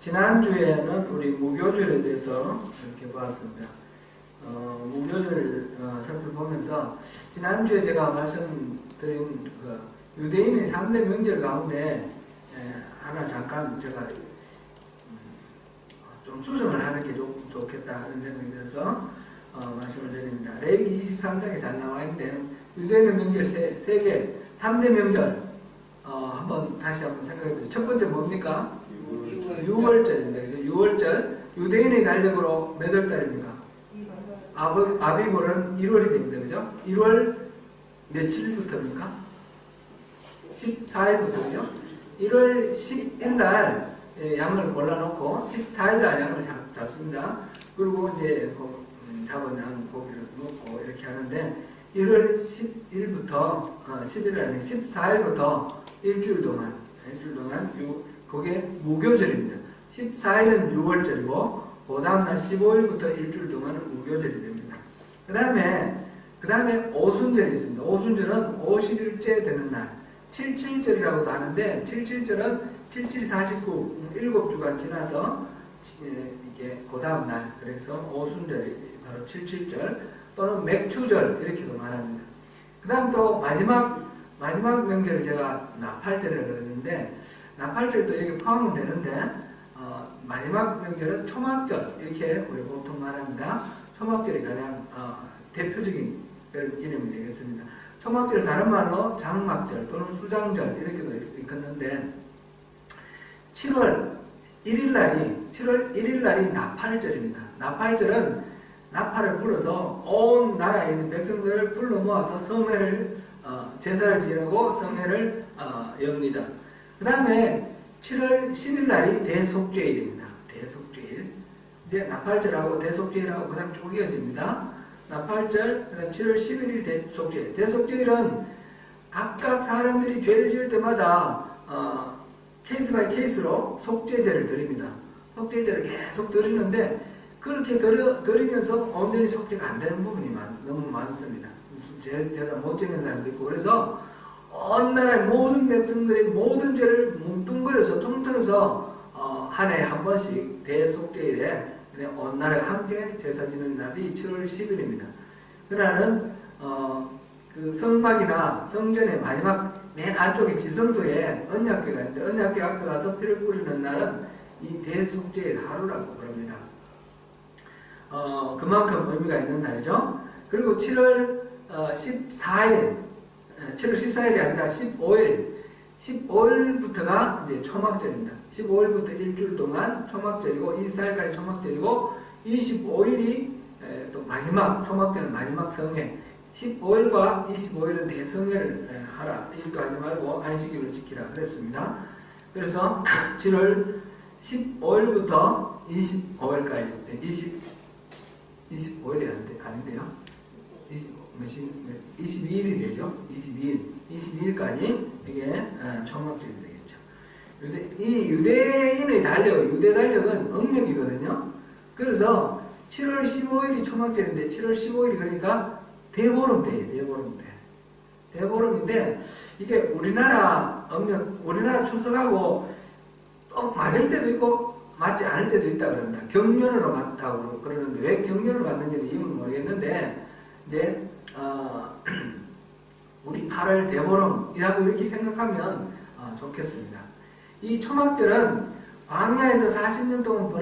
지난주에는 우리 무교절에 대해서 이렇게 보았습니다. 무교절 살펴보면서 지난주에 제가 말씀드린 그 유대인의 3대 명절 가운데 하나 잠깐 제가 좀 수정을 하는 게 좋겠다 하는 생각이 들어서 말씀을 드립니다. 레위기 23장에 잘 나와 있는데 유대인의 명절 3개, 3대 명절 한번 다시 한번 생각해 보세요. 첫 번째 뭡니까? 6월절입니다. 6월절 유대인의 달력으로 몇 월 달입니까? 아비볼은 1월이 됩니다. 그죠? 1월 며칠부터입니까? 14일부터 그죠? 1월 10일 날 양을 골라놓고 14일 날 양을 잡습니다. 그리고 이제 잡은 양 고기를 넣고 이렇게 하는데 1월 10일부터 10일 아니 14일부터 일주일 동안 그게 무교절입니다. 14일은 6월절이고 그 다음날 15일부터 일주일 동안은 무교절이 됩니다. 그 다음에 오순절이 있습니다. 오순절은 50일째 되는 날 77절이라고도 하는데 77절은 7749 7주가 지나서 이게 그 다음날 그래서 오순절이 바로 77절 또는 맥추절 이렇게도 말합니다. 그 다음 또 마지막 명절을 제가 나팔절이라고 그랬는데 나팔절도 여기 포함은 되는데 마지막 명절은 초막절 이렇게 우리 보통 말합니다. 초막절이 가장 대표적인 이름이 되겠습니다. 초막절 다른 말로 장막절 또는 수장절 이렇게도 읽었는데 7월 1일 날이 나팔절입니다. 나팔절은 나팔을 불어서 온 나라에 있는 백성들을 불러 모아서 성회를 제사를 지내고 성회를 엽니다. 그 다음에 7월 10일 날이 대속죄일입니다. 대속죄일. 이제 나팔절하고 대속죄일하고 그 다음 쭉 이어집니다. 나팔절, 그 다음 7월 11일 대속죄일. 대속죄일은 각각 사람들이 죄를 지을 때마다 케이스 바이 케이스로 속죄제를 드립니다. 속죄제를 계속 드리는데 그렇게 드리면서 온전히 속죄가 안 되는 부분이 너무 많습니다. 제사 못 지는 사람도 있고 그래서 온 나라의 모든 백성들의 모든 죄를 뭉뚱그려서 통틀어서 한 해에 한 번씩 대속죄일에 온 나라가 함께 제사 지는 날이 7월 10일입니다. 그날은 그 성막이나 성전의 마지막 맨 안쪽에 지성소에 언약궤가 있는데 언약궤 앞에 가서 피를 뿌리는 날은 이 대속죄일 하루라고 그럽니다. 그만큼 의미가 있는 날이죠. 그리고 7월 14일 7월 14일이 아니라 15일부터가 이제 초막절입니다. 15일부터 일주일 동안 초막절이고 24일까지 초막절이고 25일이 또 마지막 초막절은 마지막 성회 15일과 25일은 대성회를 하라. 일도 하지 말고 안식일을 지키라 그랬습니다. 그래서 7월 15일부터 25일까지 25일이 아닌데요. 22일이 되죠. 22일까지 이게 초막절이 되겠죠. 이 유대인의 유대 달력은 음력이거든요. 그래서 7월 15일이 초막절인데 7월 15일이 그러니까 대보름때예요. 대보름인데 이게 우리나라 출석하고 또 맞을 때도 있고 맞지 않을 때도 있다 그럽니다. 경련으로 맞다고 그러는데 왜 경련으로 맞는지는 이유는 모르겠는데 이제 우리 8월 대보름이라고 이렇게 생각하면 좋겠습니다. 이 초막절은 광야에서 40년 동안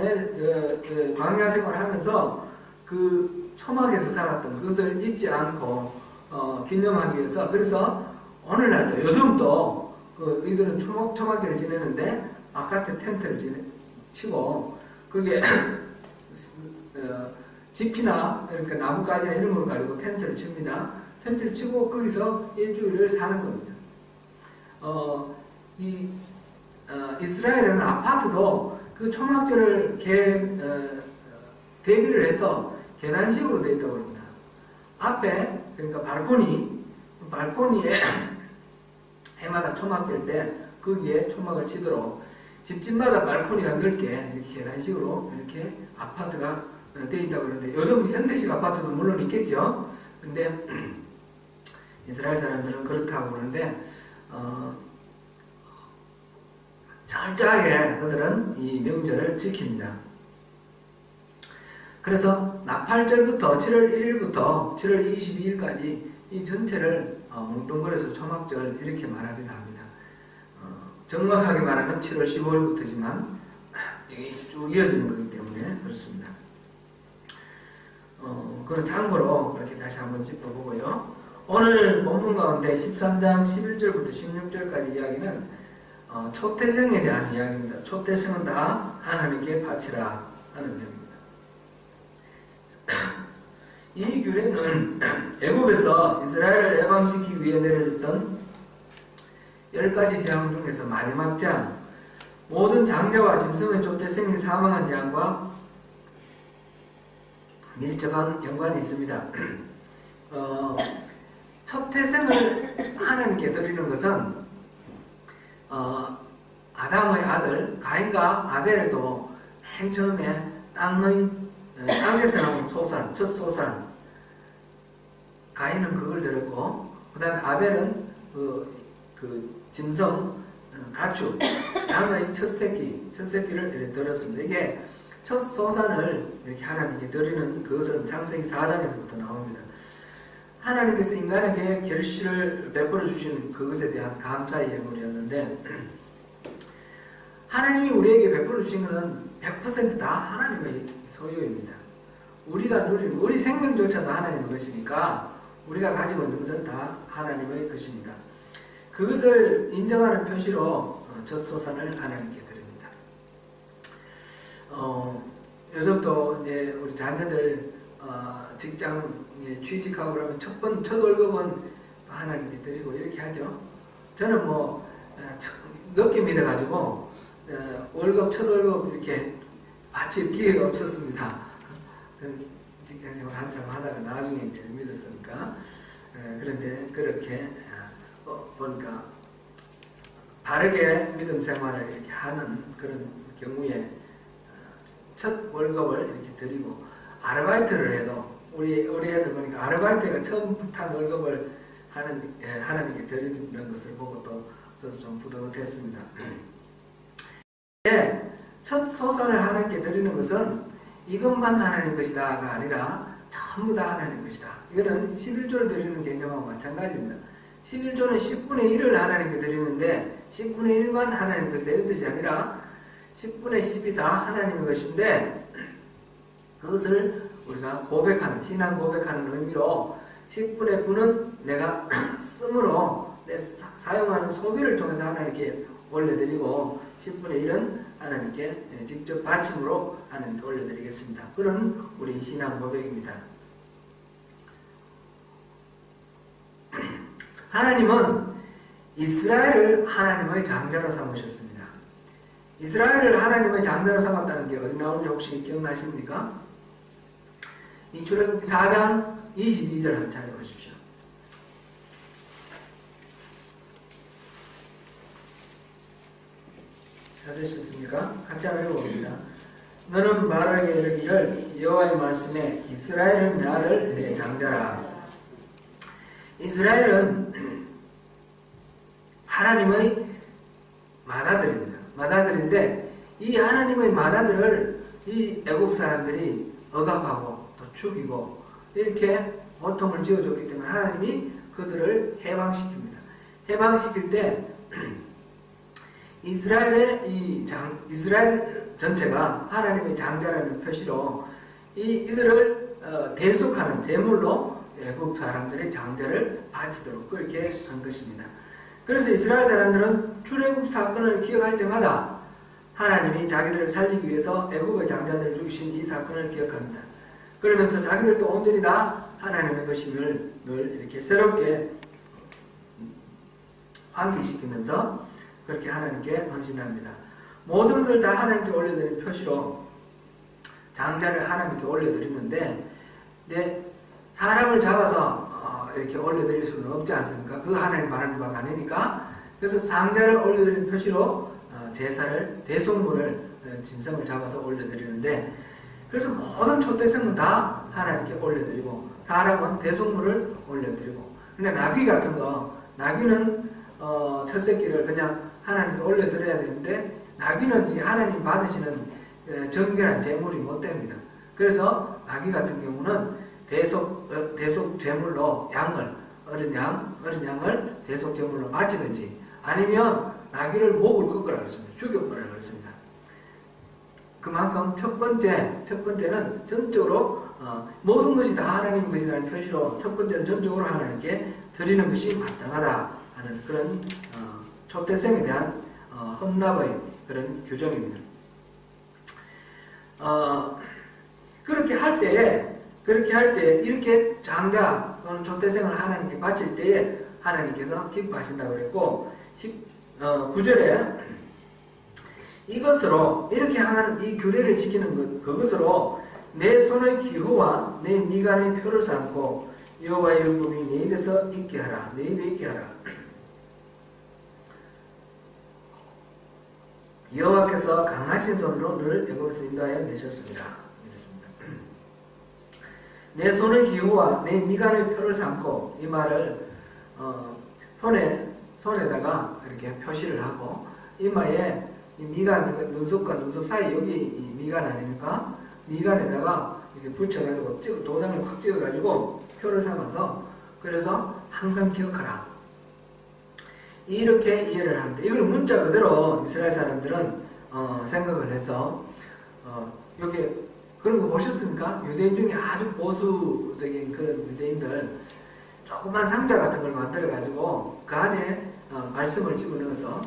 광야 생활을 하면서 그 초막에서 살았던 그것을 잊지 않고 기념하기 위해서 그래서 오늘날도 요즘도 이들은 초막절을 지내는데 바깥에 텐트를 치고 그게 지피나 이렇게 나뭇가지나 이런 걸 가지고 텐트를 칩니다. 텐트를 치고 거기서 일주일을 사는 겁니다. 이스라엘에는 아파트도 그 초막절을 대비를 해서 계단식으로 되어 있다고 합니다. 앞에 그러니까 발코니에 해마다 초막될 때 거기에 초막을 치도록 집집마다 발코니가 넓게 이렇게 계단식으로 이렇게 아파트가 되어 있다고 그러는데 요즘 현대식 아파트도 물론 있겠죠. 근데 이스라엘 사람들은 그렇다고 그러는데 철저하게 그들은 이 명절을 지킵니다. 그래서 나팔절부터 7월 1일부터 7월 22일까지 이 전체를 뭉뚱그려서 초막절 이렇게 말하기도 합니다. 정확하게 말하면 7월 15일부터지만 이게 쭉 이어지는 거기 때문에 그렇습니다. 그런 참고로 그렇게 다시 한번 짚어보고요. 오늘 본문 가운데 13장 11절부터 16절까지 이야기는 초태생에 대한 이야기입니다. 초태생은 다 하나님께 바치라 하는 내용입니다. 이 규례는 애굽에서 이스라엘을 해방시키기 위해 내려졌던 10가지 재앙 중에서 마지막 재앙, 모든 장자와 짐승의 초태생이 사망한 재앙과 밀접한 연관이 있습니다. 초태생을 하나님께 드리는 것은 아담의 아들 가인과 아벨도 맨 처음에 땅에서 나온 소산, 첫 소산, 가인은 그걸 드렸고, 그 다음에 아벨은 그 짐승, 가축, 양의 첫 새끼를 이렇게 드렸습니다. 이게 첫 소산을 이렇게 하나님께 드리는 그것은 창세기 4장에서부터 나옵니다. 하나님께서 인간에게 결실을 베풀어 주신 그것에 대한 감사의 예물이었는데, 하나님이 우리에게 베풀어 주신 것은 100% 다 하나님의 소유입니다. 우리가 누리는, 우리 생명조차도 하나님의 것이니까 우리가 가지고 있는 것은 다 하나님의 것입니다. 그것을 인정하는 표시로 첫 소산을 하나님께 드립니다. 요즘도 이제 우리 자녀들 직장에 취직하고 그러면 첫 월급은 하나님께 드리고 이렇게 하죠. 저는 늦게 믿어가지고 첫 월급 이렇게 바칠 기회가 없었습니다. 저는 직장생활 한참 하다가 나중에 이제 믿었으니까. 그런데 그렇게 보니까 바르게 믿음 생활을 이렇게 하는 그런 경우에 첫 월급을 이렇게 드리고, 아르바이트를 해도 우리 애들 보니까 아르바이트가 처음 탄 월급을 하나님께 드리는 것을 보고 또 저도 좀 부드러웠습니다. 첫 소산을 하나님께 드리는 것은 이것만 하나님 것이다가 아니라 전부 다 하나님 것이다. 이거는 11조를 드리는 개념하고 마찬가지입니다. 11조는 10분의 1을 하나님께 드리는데 10분의 1만 하나님 것이다 이런 뜻이 아니라 10분의 10이 다 하나님의 것인데, 그것을 우리가 고백하는, 신앙 고백하는 의미로 10분의 9는 내가 씀으로 내 사용하는 소비를 통해서 하나님께 올려드리고, 10분의 1은 하나님께 직접 바침으로 하나님께 올려드리겠습니다. 그런 우리 신앙 고백입니다. 하나님은 이스라엘을 하나님의 장자로 삼으셨습니다. 이스라엘을 하나님의 장자로 삼았다는 게 어디 나오는지 혹시 기억나십니까? 이 출애굽기 4장 22절 한번 찾아보십시오. 찾으셨습니까? 같이 한번 읽어봅니다. 너는 말하게 이르기를 여호와의 말씀에 이스라엘은 나를 내 장자라. 이스라엘은 하나님의 맏아들입니다. 맏아들인데 이 하나님의 맏아들을 이 애굽 사람들이 억압하고 또 죽이고 이렇게 고통을 지어줬기 때문에 하나님이 그들을 해방시킵니다. 해방시킬 때 이스라엘 전체가 하나님의 장자라는 표시로 이들을 대속하는 제물로 애굽 사람들의 장자를 바치도록 그렇게 한 것입니다. 그래서 이스라엘 사람들은 출애굽 사건을 기억할 때마다 하나님이 자기들을 살리기 위해서 애굽의 장자들을 죽이신 이 사건을 기억합니다. 그러면서 자기들도 온전히 다 하나님의 것임을 늘 이렇게 새롭게 환기시키면서 그렇게 하나님께 헌신합니다. 모든 것을 다 하나님께 올려드린 표시로 장자를 하나님께 올려드리는데, 이제 사람을 잡아서 이렇게 올려드릴 수는 없지 않습니까? 그 하나님 말하는 바가 아니니까. 그래서 장자를 올려드린 표시로 제사를, 대속물을, 짐승을 잡아서 올려드리는데, 그래서 모든 초대생은 다 하나님께 올려드리고, 사람은 대속물을 올려드리고. 근데 나귀 같은 거, 나귀는 첫 새끼를 그냥 하나님께 올려드려야 되는데 나귀는 이 하나님 받으시는 정결한 제물이 못 됩니다. 그래서 나귀 같은 경우는 대속 제물로 어린 양을 대속 제물로 바치든지 아니면 나귀를 목을 꺾으라 그랬습니다. 죽여버리라 그랬습니다. 그만큼 첫 번째는 전적으로 모든 것이 다 하나님 것이라는 표시로 첫 번째는 전적으로 하나님께 드리는 것이 마땅하다 하는 그런 초태생에 대한 헌납의 그런 규정입니다. 그렇게 할 때에 이렇게 장자 또는 초태생을 하나님께 바칠 때에 하나님께서 기뻐하신다고 그랬고 9절에 이것으로 이렇게 하는 이 규례를 지키는 그것으로 내 손의 기호와 내 미간의 표를 삼고 여호와의 율법이 내 입에서 있게 하라. 내 입에 있게 하라. 여호와께서 강하신 손으로 너를 애굽에서 인도하여 내셨습니다. 이랬습니다. 내 손의 기호와 내 미간의 표를 삼고 이 말을 손에다가 이렇게 표시를 하고 이마에 이 미간, 눈썹과 눈썹 사이 여기 이 미간 아닙니까? 미간에다가 이렇게 붙여가지고 도장을 확 찍어가지고 표를 삼아서 그래서 항상 기억하라. 이렇게 이해를 합니다. 이걸 문자 그대로 이스라엘 사람들은 생각을 해서 여기 그런 거 보셨습니까? 유대인 중에 아주 보수적인 그런 유대인들 조그만 상자 같은 걸 만들어 가지고 그 안에 말씀을 집어넣어서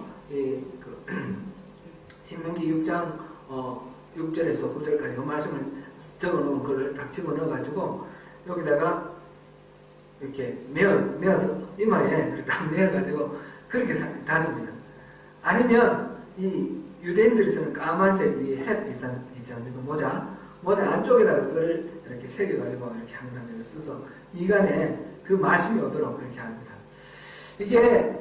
신명기 6장 6절에서 9절까지 그 말씀을 적어놓은 거를 딱 집어넣어 가지고 여기다가 이렇게 메어서 이마에 딱 메어가지고 그렇게 다닙니다. 아니면 이 유대인들이 쓰는 까만색 이 햇 있지 않습니까? 모자 안쪽에다가 그걸 이렇게 새겨가지고 이렇게 항상 이렇게 써서 미간에 그 말씀이 오도록 그렇게 합니다. 이게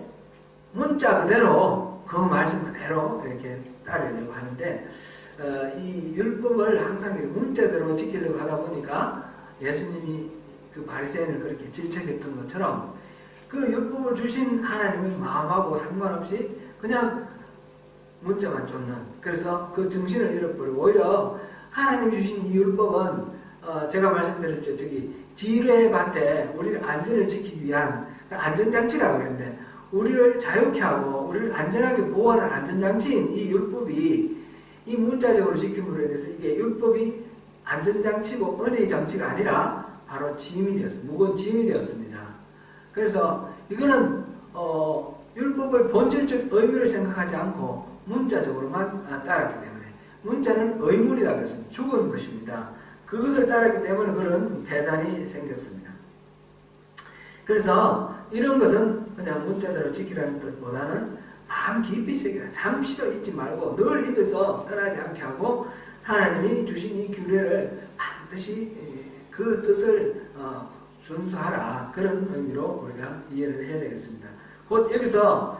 문자 그대로 그 말씀 그대로 이렇게 따르려고 하는데 이 율법을 항상 이렇게 문자대로 지키려고 하다 보니까 예수님이 그 바리새인을 그렇게 질책했던 것처럼 그 율법을 주신 하나님의 마음하고 상관없이 그냥 문자만 쫓는 그래서 그 정신을 잃어버리고 오히려 하나님 주신 이 율법은 제가 말씀드렸죠. 지뢰밭에 우리를 안전을 지키기 위한 안전장치라고 그랬는데 우리를 자유케 하고 우리를 안전하게 보호하는 안전장치인 이 율법이 이 문자적으로 지킴으로 인해서 이게 율법이 안전장치고 은혜의 장치가 아니라 바로 짐이 되었습니다. 무거운 짐이 되었습니다. 그래서 이거는 율법의 본질적 의미를 생각하지 않고 문자적으로만 따랐기 때문에 문자는 의문이다 그랬습니다. 죽은 것입니다. 그것을 따랐기 때문에 그런 배단이 생겼습니다. 그래서 이런 것은 그냥 문자대로 지키라는 뜻보다는 마음 깊이 새기라. 잠시도 잊지 말고 늘 입에서 떠나지 않게 하고 하나님이 주신 이 규례를 반드시 그 뜻을 준수하라. 그런 의미로 우리가 이해를 해야 되겠습니다. 곧 여기서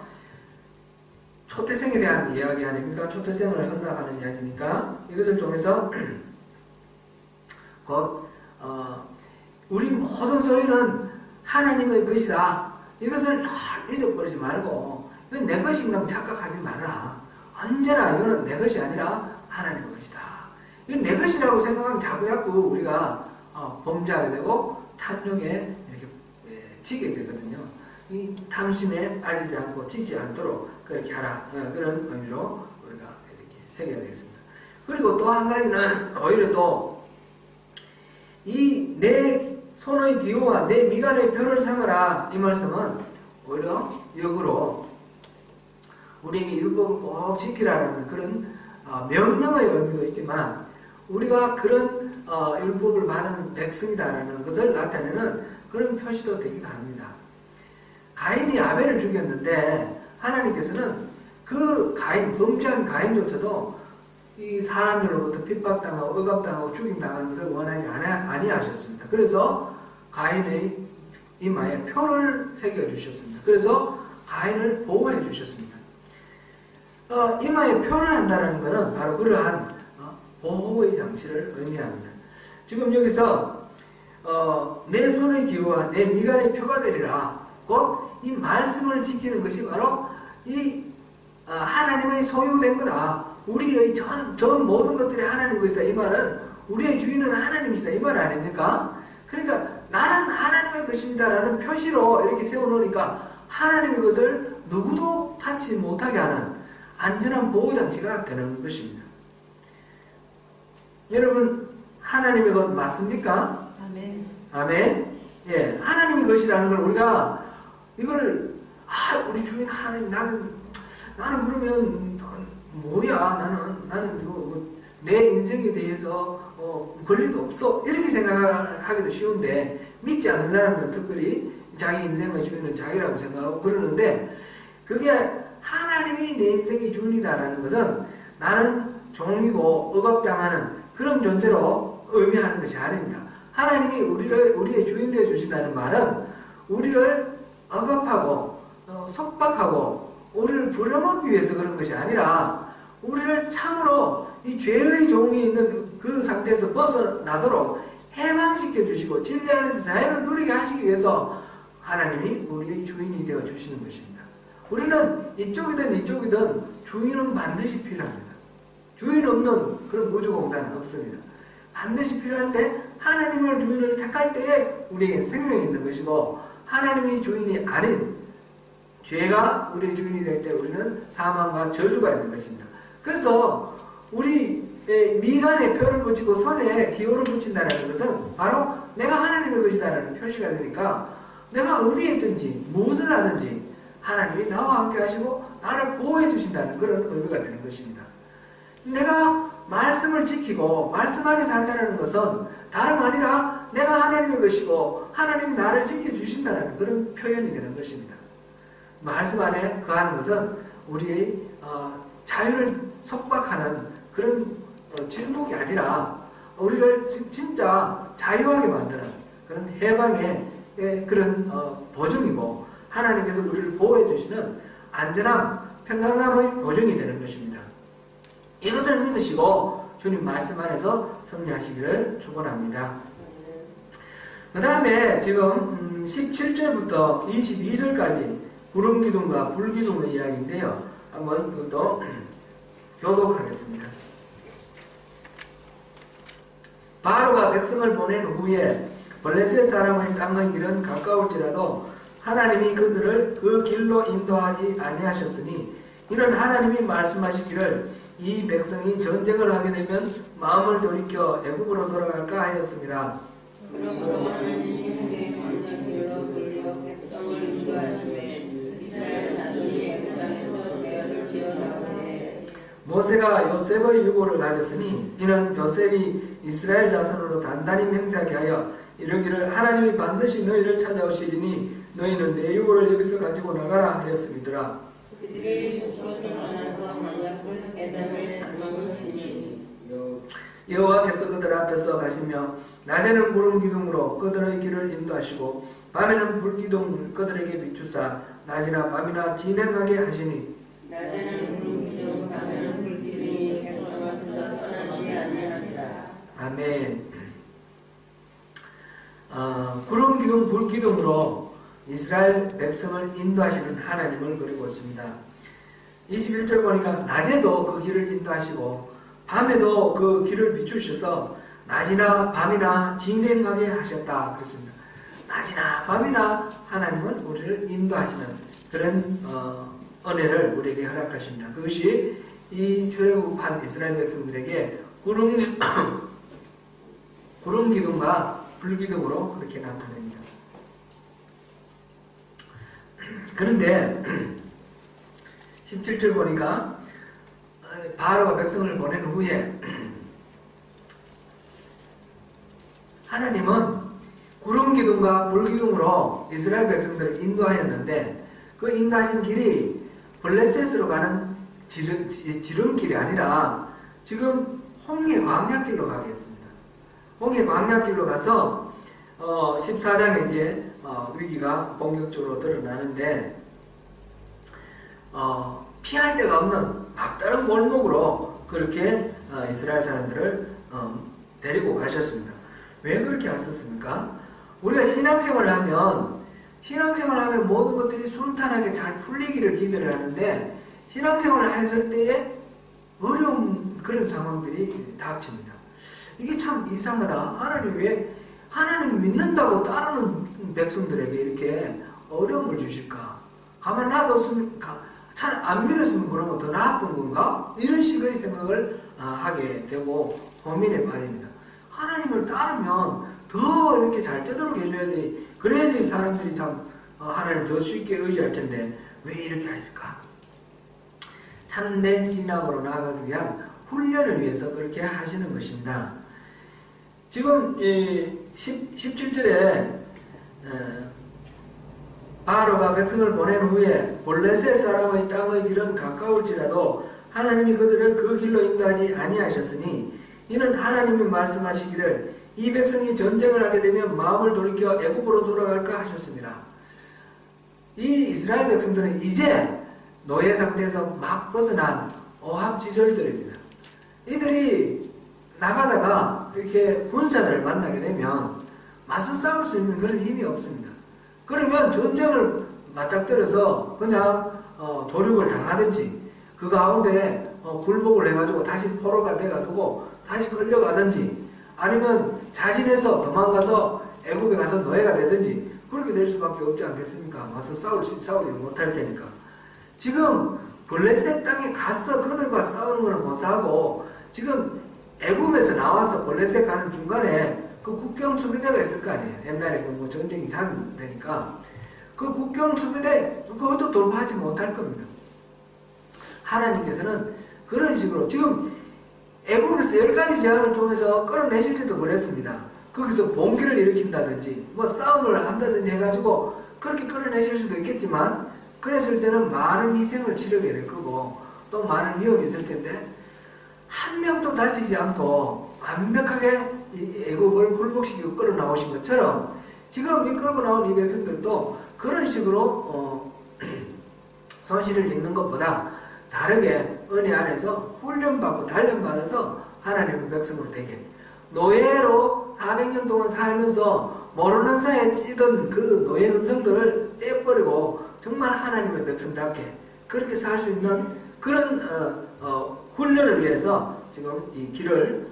초태생에 대한 이야기 아닙니까? 초태생을 헌납하는 이야기니까 이것을 통해서 곧 우리 모든 소유는 하나님의 것이다. 이것을 늘 잊어버리지 말고 이건 내 것인가 착각하지 말아라. 언제나 이거는 내 것이 아니라 하나님의 것이다. 이건 내 것이라고 생각하면 자꾸 우리가 범죄하게 되고 탐욕에 이렇게 지게 되거든요. 이 탐심에 빠지지 않고 지지 않도록 그렇게 하라. 그런 의미로 우리가 이렇게 새겨야 되겠습니다. 그리고 또 한 가지는 오히려 또 이 내 손의 기호와 내 미간의 표를 삼으라. 이 말씀은 오히려 역으로 우리에게 율법을 꼭 지키라는 그런 명령의 의미도 있지만 우리가 그런 율법을 받은 백성이다라는 것을 나타내는 그런 표시도 되기도 합니다. 가인이 아벨을 죽였는데 하나님께서는 그 범죄한 가인조차도 이 사람들로부터 핍박당하고 억압당하고 죽임당하는 것을 원하지 아니하셨습니다. 그래서 가인의 이마에 표를 새겨주셨습니다. 그래서 가인을 보호해 주셨습니다. 이마에 표를 한다는 것은 바로 그러한 보호의 장치를 의미합니다. 지금 여기서 내 손의 기호와 내 미간의 표가 되리라. 곧 이 말씀을 지키는 것이 바로 이 하나님의 소유된 거다. 우리의 전 모든 것들이 하나님 것이다. 이 말은 우리의 주인은 하나님이시다. 이 말 아닙니까? 그러니까 나는 하나님의 것입니다라는 표시로 이렇게 세워놓으니까 하나님의 것을 누구도 타치 못하게 하는 안전한 보호장치가 되는 것입니다. 여러분, 하나님의 것 맞습니까? 아멘. 아멘. 예, 하나님의 것이라는 걸 우리가 이걸 우리 주인 하나님 나는 그러면 뭐야 나는 내 인생에 대해서 권리도 없어 이렇게 생각하기도 쉬운데 믿지 않는 사람들은 특별히 자기 인생의 주인은 자기라고 생각하고 그러는데 그게 하나님이 내 인생의 주인이다라는 것은 나는 종이고 억압당하는 그런 존재로 의미하는 것이 아닙니다. 하나님이 우리의 주인 되어 주신다는 말은 우리를 억압하고 속박하고 우리를 부려먹기 위해서 그런 것이 아니라 우리를 참으로 이 죄의 종이 있는 그 상태에서 벗어나도록 해방시켜 주시고 진리 안에서 자유를 누리게 하시기 위해서 하나님이 우리의 주인이 되어 주시는 것입니다. 우리는 이쪽이든 주인은 반드시 필요합니다. 주인 없는 그런 우주공간은 없습니다. 반드시 필요한데 하나님을 주인을 택할 때에 우리에게 생명이 있는 것이고 하나님이 주인이 아닌 죄가 우리의 주인이 될 때 우리는 사망과 저주가 있는 것입니다. 그래서 우리 미간에 표를 붙이고 손에 기호를 붙인다는 것은 바로 내가 하나님의 것이다라는 표시가 되니까 내가 어디에 있든지 무엇을 하든지 하나님이 나와 함께 하시고 나를 보호해 주신다는 그런 의미가 되는 것입니다. 내가 말씀을 지키고 말씀 안에 산다는 것은 다름 아니라 내가 하나님의 것이고 하나님이 나를 지켜주신다는 그런 표현이 되는 것입니다. 말씀 안에 거하는 것은 우리의 자유를 속박하는 그런 질복이 아니라 우리를 진짜 자유하게 만드는 그런 해방의 그런 보증이고 하나님께서 우리를 보호해 주시는 안전함, 평강함의 보증이 되는 것입니다. 이것을 믿으시고 주님 말씀 안에서 승리하시기를 축원합니다. 그 다음에 지금 17절부터 22절까지 구름기둥과 불기둥의 이야기인데요. 한번 그것도 교독하겠습니다. 바로가 백성을 보낸 후에 블레셋 사람의 땅의 길은 가까울지라도 하나님이 그들을 그 길로 인도하지 아니하셨으니 이는 하나님이 말씀하시기를 이 백성이 전쟁을 하게 되면 마음을 돌이켜 애굽으로 돌아갈까 하였습니다. 그러므로 하나님이 그의 광야 길로 돌려 백성을 인도하시되 이스라엘 자손이 애굽 땅에서 대열을 지어나오되 모세가 요셉의 유고를 가졌으니 이는 요셉이 이스라엘 자손으로 단단히 맹세하게 하여 이르기를 하나님이 반드시 너희를 찾아오시리니 너희는 내 유고를 여기서 가지고 나가라 하였음이더라. 그들이 북으로 떠나서 광야 끝 에담을 장막을 치니 여호와께서 그들 앞에서 가시며 낮에는 구름 기둥으로 그들의 길을 인도하시고 밤에는 불기둥 그들에게 비추사 낮이나 밤이나 진행하게 하시니 낮에는 구름 기둥 밤에는 불기둥이 백성 앞에서 떠나지 아니하리라. 아멘. 구름 기둥 불 기둥으로 이스라엘 백성을 인도하시는 하나님을 그리고 있습니다. 21절 보니까 낮에도 그 길을 인도하시고 밤에도 그 길을 비추셔서 낮이나 밤이나 진행하게 하셨다 그랬습니다. 낮이나 밤이나 하나님은 우리를 인도하시는 그런 은혜를 우리에게 허락하십니다. 그것이 이 출애굽한 이스라엘 백성들에게 구름 기둥과 불기둥으로 그렇게 나타납니다. 그런데 17절 보니까 바로가 백성을 보낸 후에 하나님은 구름기둥과 불기둥으로 이스라엘 백성들을 인도하였는데 그 인도하신 길이 블레셋으로 가는 지름길이 아니라 지금 홍해 광야길로 가게 했습니다. 홍해 광야길로 가서 14장에 이제 위기가 본격적으로 드러나는데 피할 데가 없는 막다른 골목으로 그렇게 이스라엘 사람들을 데리고 가셨습니다. 왜 그렇게 하셨습니까? 우리가 신앙생활을 하면 모든 것들이 순탄하게 잘 풀리기를 기대를 하는데 신앙생활을 했을 때에 어려운 그런 상황들이 닥칩니다. 이게 참 이상하다. 하나님 왜 하나님 믿는다고 따르는 백성들에게 이렇게 어려움을 주실까? 가만 놔뒀으면, 잘 안 믿었으면 그러면 더 나았던 건가? 이런 식의 생각을 하게 되고 고민에 빠집니다. 하나님을 따르면 더 이렇게 잘 되도록 해줘야 돼. 그래야지 사람들이 참 하나님 더 쉽게 의지할 텐데 왜 이렇게 하실까? 참된 신앙으로 나아가기 위한 훈련을 위해서 그렇게 하시는 것입니다. 지금 17절에 바로가 백성을 보낸 후에 블레셋 사람의 땅의 길은 가까울지라도 하나님이 그들을 그 길로 인도하지 아니하셨으니 이는 하나님이 말씀하시기를 이 백성이 전쟁을 하게 되면 마음을 돌이켜 애굽으로 돌아갈까 하셨습니다. 이 이스라엘 백성들은 이제 노예 상태에서 막 벗어난 오합지졸들입니다. 이들이 나가다가 이렇게 군사들을 만나게 되면 맞서 싸울 수 있는 그런 힘이 없습니다. 그러면 전쟁을 맞닥뜨려서 그냥 도륙을 당하든지 그 가운데 굴복을 해가지고 다시 포로가 돼가지고 다시 끌려가든지 아니면 자진해서 도망가서 애굽에 가서 노예가 되든지 그렇게 될 수밖에 없지 않겠습니까? 와서 싸우지 못할 테니까. 지금 블레셋 땅에 가서 그들과 싸우는 것은 고사하고 지금 애굽에서 나와서 블레셋 가는 중간에 그 국경 수비대가 있을 거 아니에요. 옛날에 그 뭐 전쟁이 잘 되니까 그 국경 수비대 그것도 돌파하지 못할 겁니다. 하나님께서는 그런 식으로 지금 애굽에서 10가지 재앙을 통해서 끌어내실지도 그랬습니다. 거기서 봉기를 일으킨다든지 뭐 싸움을 한다든지 해가지고 그렇게 끌어내실 수도 있겠지만 그랬을 때는 많은 희생을 치르게 될 거고 또 많은 위험이 있을 텐데 한 명도 다치지 않고 완벽하게 이 애굽을 굴복시키고 끌어 나오신 것처럼 지금 이 끌고 나온 이 백성들도 그런 식으로 손실을 입는 것보다 다르게 은혜 안에서 훈련받고 단련받아서 하나님의 백성으로 되게 노예로 400년 동안 살면서 모르는 사이에 찌던 그 노예 근성들을 떼버리고 정말 하나님의 백성답게 그렇게 살 수 있는 그런 훈련을 위해서 지금 이 길을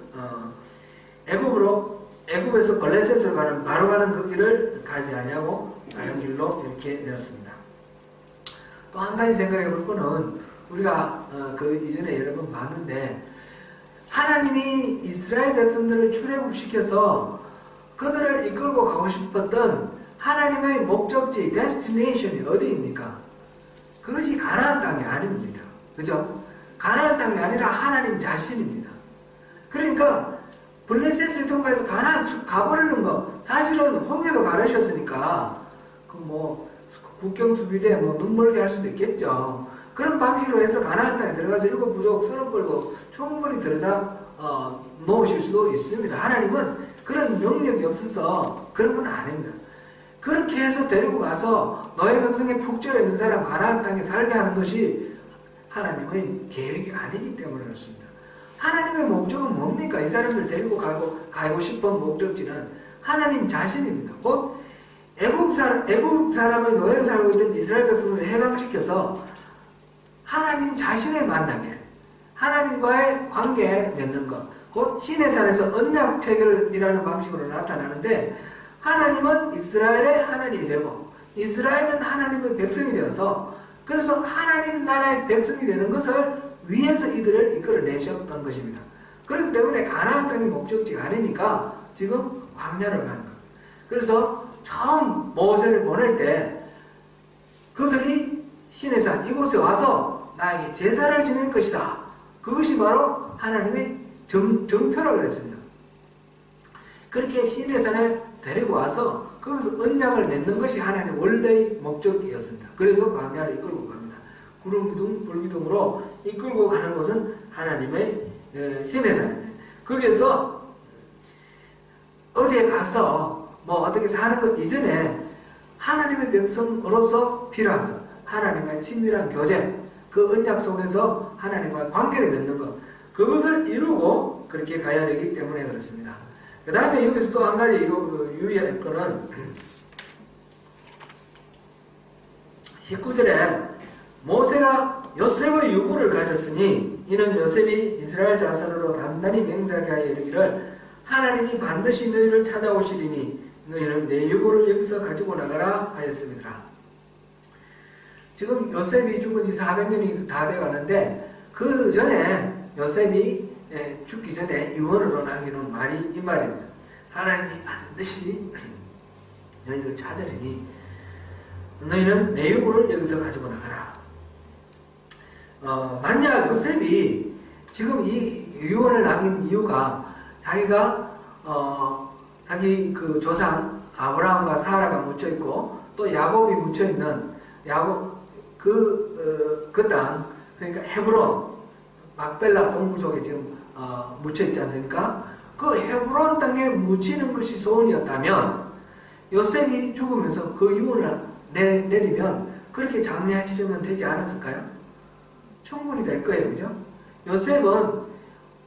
애굽에서 블레셋을 가는 바로 가는 그 길을 가지 아니하고 다른 길로 이렇게 되었습니다. 또 한 가지 생각해 볼 거는 우리가 그 이전에 여러 번 봤는데 하나님이 이스라엘 백성들을 출애굽시켜서 그들을 이끌고 가고 싶었던 하나님의 목적지, 데스티네이션이 어디입니까? 그것이 가나안 땅이 아닙니다. 그죠? 가나안 땅이 아니라 하나님 자신입니다. 그러니까 블레셋을 통과해서 가나안 가버리는 거 사실은 홍해도 가르셨으니까 그 뭐 국경 수비대 뭐 눈멀게 할 수도 있겠죠. 그런 방식으로 해서 가나안 땅에 들어가서 7부족 쓸어버리고 충분히 들여다 놓으실 수도 있습니다. 하나님은 그런 능력이 없어서 그런 건 아닙니다. 그렇게 해서 데리고 가서 노예 근성에 푹 쪄 있는 사람 가나안 땅에 살게 하는 것이 하나님의 계획이 아니기 때문에 그렇습니다. 하나님의 목적은 뭡니까? 이 사람들 데리고 가고 싶은 목적지는 하나님 자신입니다. 곧 애굽 사람의 노예로 살고 있던 이스라엘 백성을 해방시켜서 하나님 자신을 만나게 하나님과의 관계에 맺는 것, 곧 시내산에서 언약 체결이라는 방식으로 나타나는데 하나님은 이스라엘의 하나님이 되고 이스라엘은 하나님의 백성이 되어서 그래서 하나님 나라의 백성이 되는 것을 위해서 이들을 이끌어내셨던 것입니다. 그렇기 때문에 가나안 땅이 목적지가 아니니까 지금 광야를 가는 거예요. 그래서 처음 모세를 보낼 때 그들이 시내산 이곳에 와서 나에게 제사를 지낼 것이다. 그것이 바로 하나님의 정표라고 그랬습니다. 그렇게 시내산에 데리고 와서 거기서 언약을 맺는 것이 하나님의 원래의 목적이었습니다. 그래서 광야를 이끌고 갑니다. 구름기둥, 불기둥으로 이끌고 가는 것은 하나님의 시내산인데 거기에서 어디에 가서 뭐 어떻게 사는 것 이전에 하나님의 백성으로서 필요한 것, 하나님과의 친밀한 교제, 그 언약 속에서 하나님과의 관계를 맺는 것, 그것을 이루고 그렇게 가야 되기 때문에 그렇습니다. 그 다음에 여기서 또 한 가지 유의할 거는 19절에 모세가 요셉의 유고를 가졌으니 이는 요셉이 이스라엘 자손으로 단단히 맹세하게 하여 이르기를 하나님이 반드시 너희를 찾아오시리니 너희는 내 유고를 여기서 가지고 나가라 하였습니다. 지금 요셉이 죽은 지 400년이 다 돼가는데 그 전에 요셉이 죽기 전에 유언으로 남기는 말이 이 말입니다. 하나님이 반드시 너희를 찾으리니 너희는 내 유고를 여기서 가지고 나가라. 만약 요셉이 지금 이 유언을 남긴 이유가 자기가 자기 그 조상 아브라함과 사라가 묻혀 있고 또 야곱이 묻혀 있는 야곱 그 땅 그러니까 헤브론 막벨라 동부 속에 지금 묻혀 있지 않습니까? 그 헤브론 땅에 묻히는 것이 소원이었다면 요셉이 죽으면서 그 유언을 내리면 그렇게 장례하시려면 되지 않았을까요? 충분히 될 거예요, 그죠? 요셉은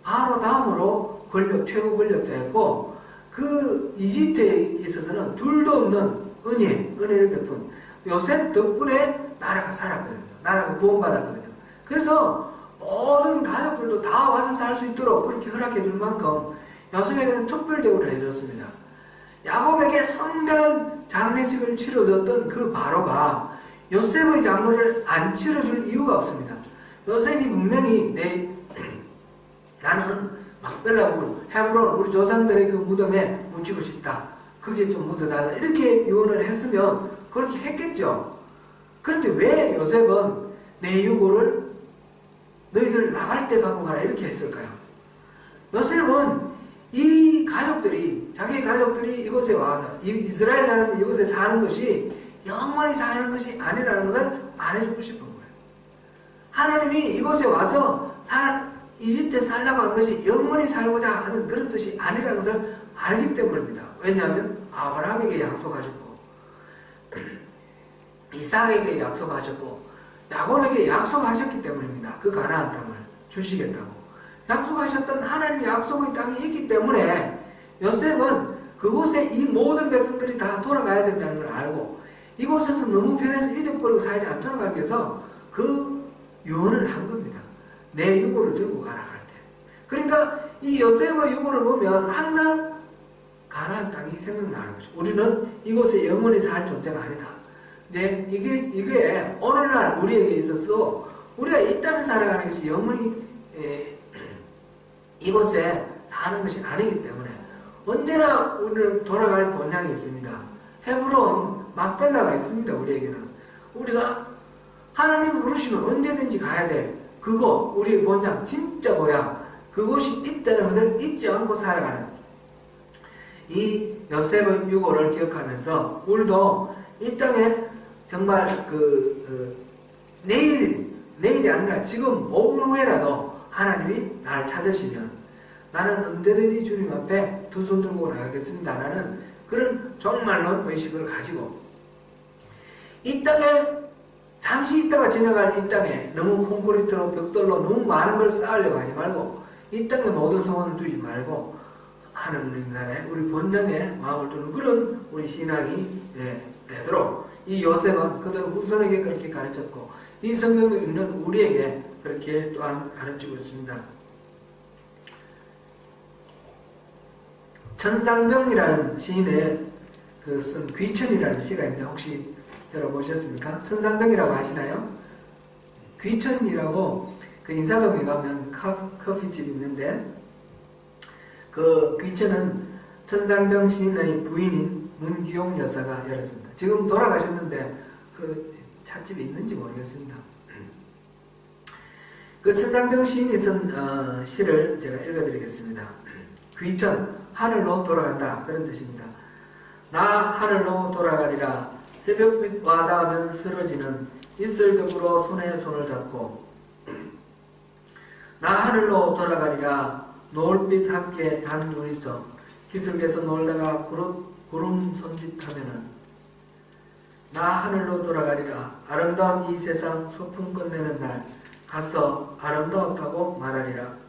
바로 다음으로 최고 권력자였고 그 이집트에 있어서는 둘도 없는 은혜를 베푼 요셉 덕분에 나라가 살았거든요. 나라가 구원받았거든요. 그래서 모든 가족들도 다 와서 살 수 있도록 그렇게 허락해 줄 만큼 요셉에게는 특별 대우를 해줬습니다. 야곱에게 성대한 장례식을 치러줬던 그 바로가 요셉의 장례를 안 치러줄 이유가 없습니다. 요셉이 분명히 나는 막벨라 헤브론 우리 조상들의 그 무덤에 묻히고 싶다. 그게 좀 묻어달라. 이렇게 유언을 했으면 그렇게 했겠죠. 그런데 왜 요셉은 내 유고를 너희들 나갈 때 갖고 가라 이렇게 했을까요? 요셉은 이 가족들이 자기 가족들이 이곳에 와서 이스라엘 사람이 이곳에 사는 것이 영원히 사는 것이 아니라는 것을 말해주고 싶은 거예요. 하나님이 이곳에 와서 이집트에 살라고 한 것이 영원히 살고자 하는 그런 뜻이 아니라는 것을 알기 때문입니다. 왜냐하면 아브라함에게 약속하셨고 이삭에게 약속하셨고 야곱에게 약속하셨기 때문입니다. 그 가나안 땅을 주시겠다고 약속하셨던 하나님의 약속의 땅이 있기 때문에 요셉은 그곳에 이 모든 백성들이 다 돌아가야 된다는 걸 알고 이곳에서 너무 편해서 잊어버리고 살지 않도록 하기 위해서 그 유언을 한 겁니다. 내 유고를 들고 가라 할 때. 그러니까 이 요셉의 유고를 보면 항상 가나안 땅이 생각나는 거죠. 우리는 이곳에 영원히 살 존재가 아니다. 근데 이게 오늘날 우리에게 있어서 우리가 이 땅에 살아가는 것이 영원히 이곳에 사는 것이 아니기 때문에 언제나 우리는 돌아갈 본향이 있습니다. 헤브론 막벨라가 있습니다. 우리에게는 우리가 하나님이 부르시면 언제든지 가야 돼. 그거 우리의 본향 진짜 고향 그곳이 있다는 것을 잊지 않고 살아가는 이 요셉의 유고를 기억하면서 우리도 이 땅에 정말 내일이 아니라 지금 5분 후에라도 하나님이 나를 찾으시면 나는 언제든지 주님 앞에 두 손 들고 나가겠습니다. 라는 그런 정말로 의식을 가지고 이 땅에 잠시 있다가 지나갈 이 땅에 너무 콘크리트로 벽돌로 너무 많은 걸 쌓으려고 하지 말고 이 땅에 모든 소원을 두지 말고 하나님 나라에 우리 본향에 마음을 두는 그런 우리 신앙이 되도록 이 요셉은 그들 후손에게 그렇게 가르쳤고 이 성경을 읽는 우리에게 그렇게 또한 가르치고 있습니다. 천상병이라는 시인의 쓴 귀천이라는 시가 있는데 혹시 들어보셨습니까? 천상병이라고 아시나요? 귀천이라고 그 인사동에 가면 커피집이 있는데 그 귀천은 천상병 시인의 부인인 문기용 여사가 열었습니다. 지금 돌아가셨는데 그 찻집이 있는지 모르겠습니다. 그 천상병 시인이 쓴 시를 제가 읽어드리겠습니다. 귀천, 하늘로 돌아간다 그런 뜻입니다. 나 하늘로 돌아가리라 새벽빛 와닿으면 쓰러지는 이슬ገብ으로 손에 손을 잡고 나 하늘로 돌아가리라 노을빛 함께 단 둘이서 기슭에서 놀다가 구름 손짓하면은 나 하늘로 돌아가리라 아름다운 이 세상 소풍 끝내는 날 가서 아름다웠다고 말하리라.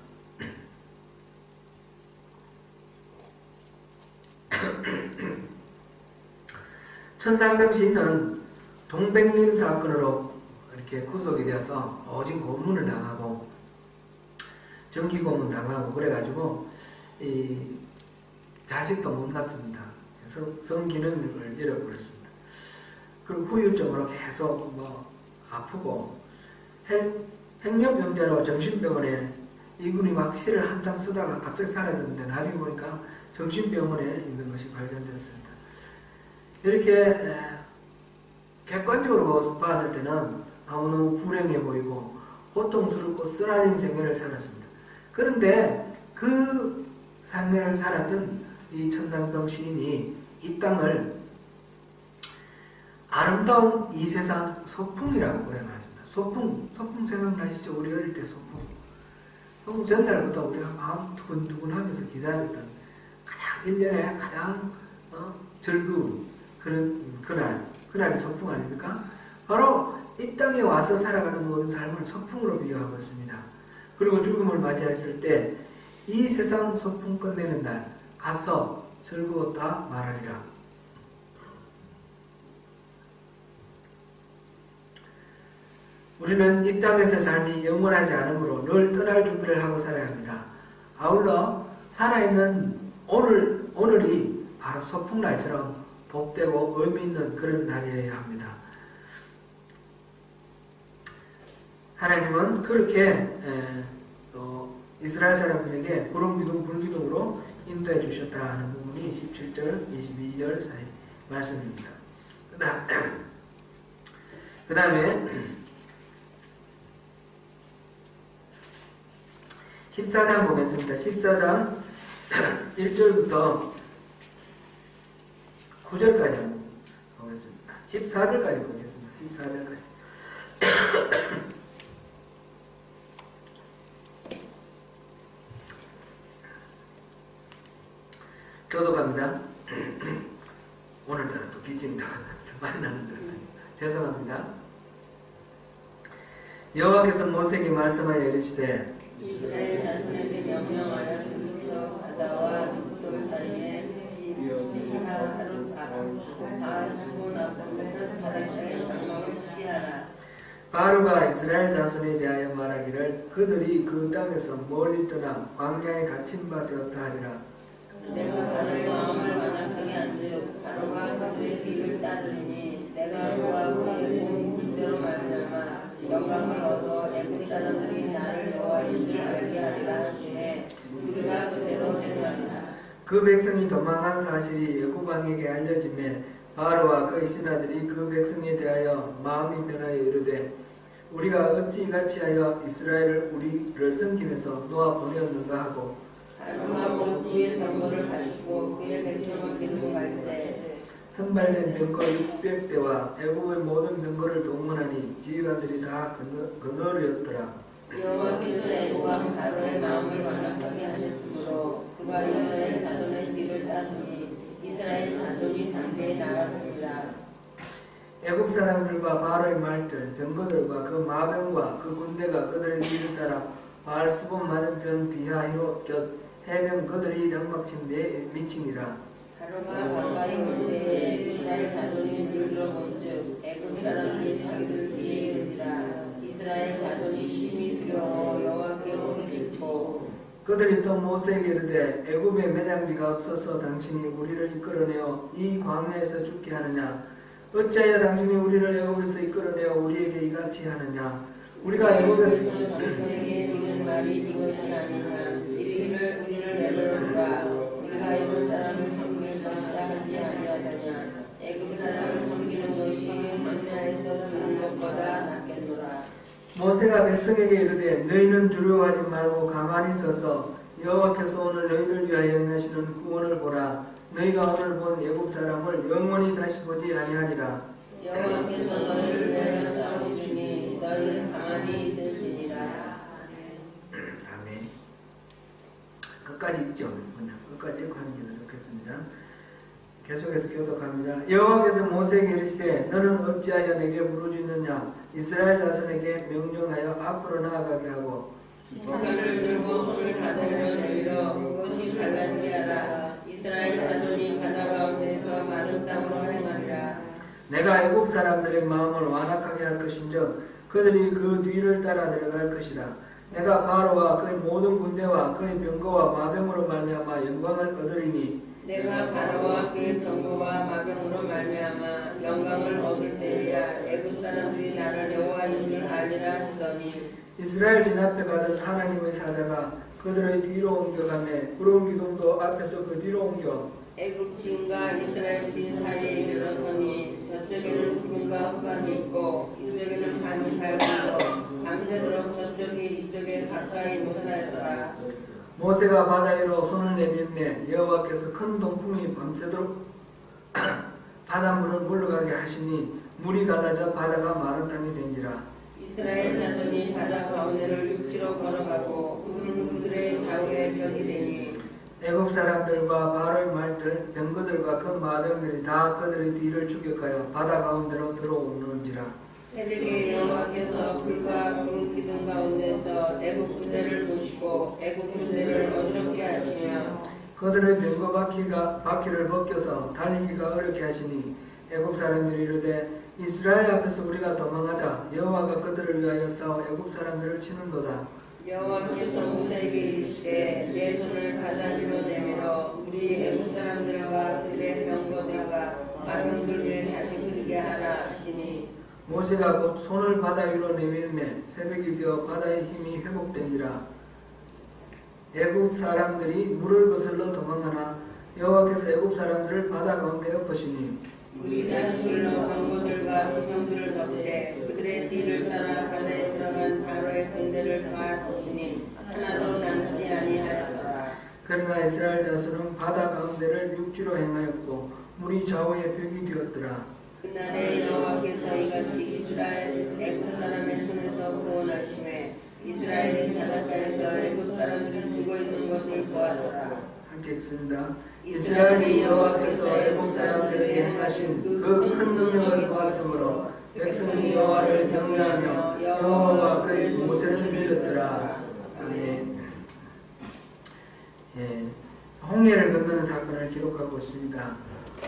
천상병 시인은 동백림 사건으로 이렇게 구속이 되어서 오직 고문을 당하고 정기 고문 당하고 그래가지고 이 자식도 못 낳습니다. 성기능을 잃어버렸습니다. 그리고 후유증으로 계속 뭐 아프고 행렬병자로 정신병원에 이분이 막 시를 한창 쓰다가 갑자기 사라졌는데 나중에 보니까 정신병원에 있는 것이 발견됐습니다. 이렇게 객관적으로 봤을 때는 너무너무 불행해 보이고 고통스럽고 쓰라린 생애를 살았습니다. 그런데 그 생애를 살았던 이 천상병 시인이 이 땅을 아름다운 이 세상 소풍이라고 그래 말했습니다. 소풍 생각나시죠? 우리 어릴 때 소풍 전날부터 우리가 마음 두근두근하면서 기다렸던 가장 1년에 가장 즐거운 그런 그날이 소풍 아닙니까? 바로 이 땅에 와서 살아가는 모든 삶을 소풍으로 비유하고 있습니다. 그리고 죽음을 맞이했을 때 이 세상 소풍 끝내는 날 가서 즐거웠다 말하리라. 우리는 이 땅에서의 삶이 영원하지 않으므로 늘 떠날 준비를 하고 살아야 합니다. 아울러 살아있는 오늘이 바로 소풍날처럼 복되고 의미 있는 그런 날이어야 합니다. 하나님은 그렇게 이스라엘 사람들에게 구름기둥 불기둥으로 인도해 주셨다 하는 부분이 17절, 22절 사이 말씀입니다. 그 다음에 14장 보겠습니다. 14장 1절부터 9절까지 보겠습니다. 14절까지 보겠습니다. 14절까지. 교독합니다. 오늘따라 또 기침이 많이 나는데 죄송합니다. 여호와께서 모세에게 말씀하여 이르시되 이스라엘 자손에게 명령하여 중에서 바다와 북돌 사이에 바닷가에 장막을 치게 하라. 바로가 이스라엘 자손에 대하여 말하기를 그들이 그 땅에서 멀리 떠나 광야에 갇힌 바 되었다 하리라. 내가 바로의 마음을 완악하게 한즉 바로가 그들의 뒤를 따르니 내가 그와 그의 온 군대로 말미암아 영광을 얻어 애굽 사람들이 나를 여호와인 줄 알게 하리라 하시매 우리가 그대로 행하리라. 그 백성이 도망한 사실이 애굽 왕에게 알려지매 바로와 그의 신하들이 그 백성에 대하여 마음이 변하여 이르되 우리가 어찌 이같이 하여 이스라엘을 우리를 섬기면서 놓아 보내었는가 하고 바로가 그의 병거를 가지고 그의 백성을 데리고 갈새 선발된 병거 600대와 애굽의 모든 병거를 동원하니 지휘관들이 다 그너리였더라. 여호와께서 애굽 왕 바로의 마음을 완악하게 하셨으므로 그가 이스라엘 자손의 뒤를 따르니 이스라엘 자손이 당대에 나갔습니다. 애굽 사람들과 바로의 말들, 병거들과 그 마병과 그 군대가 그들의 뒤를 따라 바알스본 맞은편 비하히로 곁 해변 그들이 장막친 데에 미치니라. 바로가 가까이 올 때에 이스라엘 자손이 물들어 본즉 애굽 사람들이 자기들 뒤에 이르니라. 이스라엘 자손이 심히 두려워 여호와께 오를 빚고 그들이 또 모세에게 이르되 애굽에 매장지가 없어서 당신이 우리를 이끌어내어 이 광야에서 죽게 하느냐? 어찌하여 당신이 우리를 애굽에서 이끌어내어 우리에게 이같이 하느냐? 우리가 애굽에서 모세에게 이른 말이 이것이 아니냐? 이르기를 우리를 내버려두라. 우리가 애굽 사람을 섬기는 것이라 하지 아니하더냐? 애굽 사람을 섬기는 것이 광야에서 죽는 것보다 낫겠노라. 모세가 백성에게 이르되 너희는 두려워하지 말고 가만히 서서 여호와께서 오늘 너희를 위하여 행하시는 구원을 보라. 너희가 오늘 본 애굽 사람을 영원히 다시 보지 아니하리라. 여호와께서 너희를 위하여 싸우시니 너희는 가만히 있을지니라. 아멘. 끝까지 읽죠. 끝까지 읽하는 게 좋겠습니다. 계속해서 교독합니다. 여호와께서 모세에게 이르시되 너는 어찌하여 내게 부르짖느냐? 이스라엘 자손에게 명령하여 앞으로 나아가게 하고 손을 들고 손을 바다로 내밀어 그것이 갈라지게 하라. 이스라엘 자손이 바다 가운데서 마른 땅으로 행하리라. 내가 애굽 사람들의 마음을 완악하게 할 것인즉 그들이 그 뒤를 따라 내려갈 것이라. 내가 바로와 그의 모든 군대와 그의 병거와 마병으로 말미암아 영광을 얻으리니 내가 바로와 그의 병거와 마병으로 말미암아 영광을 얻을 때에야 애굽 사람들이 나를 여호와인 줄 알리라 하시더니 이스라엘 진 앞에 가던 하나님의 사자가 그들의 뒤로 옮겨가매 구름 기둥도 앞에서 그 뒤로 옮겨 애굽 진과 이스라엘 진 사이에 이르렀더니 저쪽에는 구름과 흑암이 있고 이쪽에는 밤이 밝고 밤새도록 저쪽이 이쪽에 가까이 못하였더라. 모세가 바다 위로 손을 내밀매 여호와께서 큰 동풍이 밤새도록 바닷물을 물러가게 하시니 물이 갈라져 바다가 마른 땅이 된지라. 이스라엘 자손이 바다 가운데를 육지로 걸어가고 물은 그들의 좌우에 벽이 되니 애굽 사람들과 바로의 말들 병거들과 그 마병들이 다 그들의 뒤를 추격하여 바다 가운데로 들어오는지라. 새벽에 여호와께서 불과 구름 기둥 가운데서 애굽 군대를 보시고 애굽 군대를 어지럽게 하시며 그들의 병거 바퀴를 벗겨서 달리기가 어렵게 하시니 애굽 사람들이 이르되 이스라엘 앞에서 우리가 도망하자 여호와가 그들을 위하여 싸워 애굽 사람들을 치는도다. 여호와께서 모세에게 이르시되 내 손을 바다 위로 내밀어 우리 애굽 사람들과 그들의 병거들과 마병들 위에 다시 서게 하라 하시니 모세가 곧 손을 바다 위로 내밀매 새벽이 되어 바다의 힘이 회복되니라. 애굽 사람들이 물을 거슬러 도망하나 여호와께서 애굽 사람들을 바다 가운데 엎으시니 우리 다시 흘러 병거들과 그 병들을 덮되 그들의 뒤를 따라 바다에 들어간 바로의 군대를 다 덮으니 하나도 남지 아니하였더라. 그러나 이스라엘 자손은 바다 가운데를 육지로 행하였고 물이 좌우에 벽이 되었더라. 그날에 여호와께서 이같이 이스라엘 애굽 사람의 손에서 구원하심에 이스라엘이 바닷가에서 애굽 사람들이 죽어 있는 것을 보았더라. 함께 읽습니다. 이스라엘이 여호와께서 애굽 사람들에게 행하신 그 큰 능력을 보았으므로 백성이 여호와를 경외하며 여호와와 그의 모세를 믿었더라. 아멘. 예, 홍해를 건너는 사건을 기록하고 있습니다.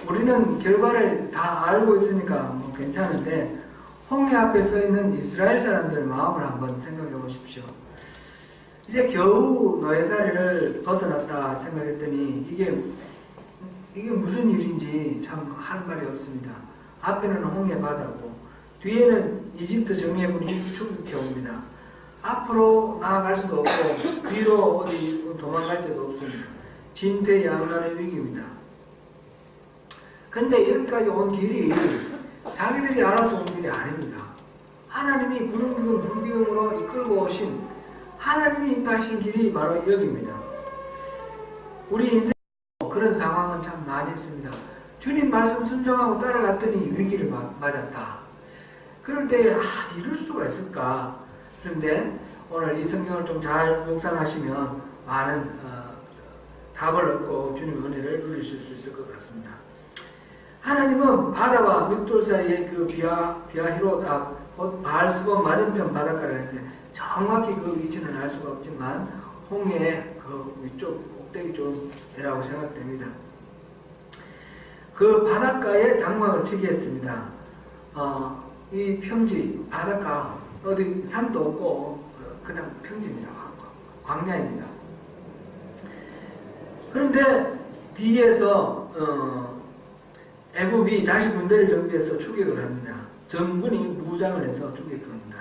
우리는 결과를 다 알고 있으니까 뭐 괜찮은데 홍해 앞에 서 있는 이스라엘 사람들 마음을 한번 생각해 보십시오. 이제 겨우 노예살이를 벗어났다 생각했더니 이게 무슨 일인지 참 할 말이 없습니다. 앞에는 홍해 바다고 뒤에는 이집트 정예군이 추격해 옵니다. 앞으로 나아갈 수도 없고 뒤로 어디 도망갈 데도 없습니다. 진퇴양난의 위기입니다. 근데 여기까지 온 길이 자기들이 알아서 온 길이 아닙니다. 하나님이 구름기둥 불기둥으로 이끌고 오신 하나님이 인도하신 길이 바로 여기입니다. 우리 인생 그런 상황은 참 많이 있습니다. 주님 말씀 순종하고 따라갔더니 위기를 맞았다. 그럴 때 이럴 수가 있을까? 그런데 오늘 이 성경을 좀 잘 묵상하시면 많은 답을 얻고 주님의 은혜를 누리실 수 있을 것 같습니다. 하나님은 바다와 믹돌 사이에 그 비아히롯 앞, 곧 바알스본 맞은편 바닷가를 했는데 정확히 그 위치는 알 수가 없지만 홍해의 그 위쪽 꼭대기 쪽이라고 생각됩니다. 그 바닷가에 장막을 치게 했습니다. 이 평지, 바닷가, 어디 산도 없고 그냥 평지입니다. 광야입니다. 그런데 뒤에서 애굽이 다시 군대를 정비해서 추격을 합니다. 전군이 무장을 해서 추격을 합니다.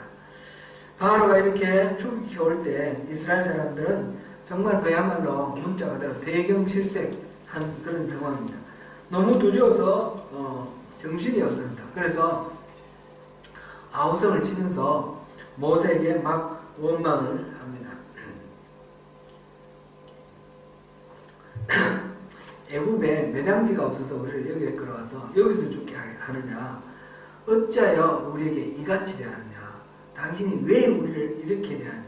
바로가 이렇게 추격해 올 때 이스라엘 사람들은 정말 그야말로 문자 그대로 대경실색한 그런 상황입니다. 너무 두려워서 정신이 없습니다. 그래서 아우성을 치면서 모세에게 막 원망을 합니다. 애굽에 매장지가 없어서 우리를 여기에 끌어와서 여기서 죽게 하느냐? 어찌하여 우리에게 이같이 대하느냐? 당신이 왜 우리를 이렇게 대하느냐?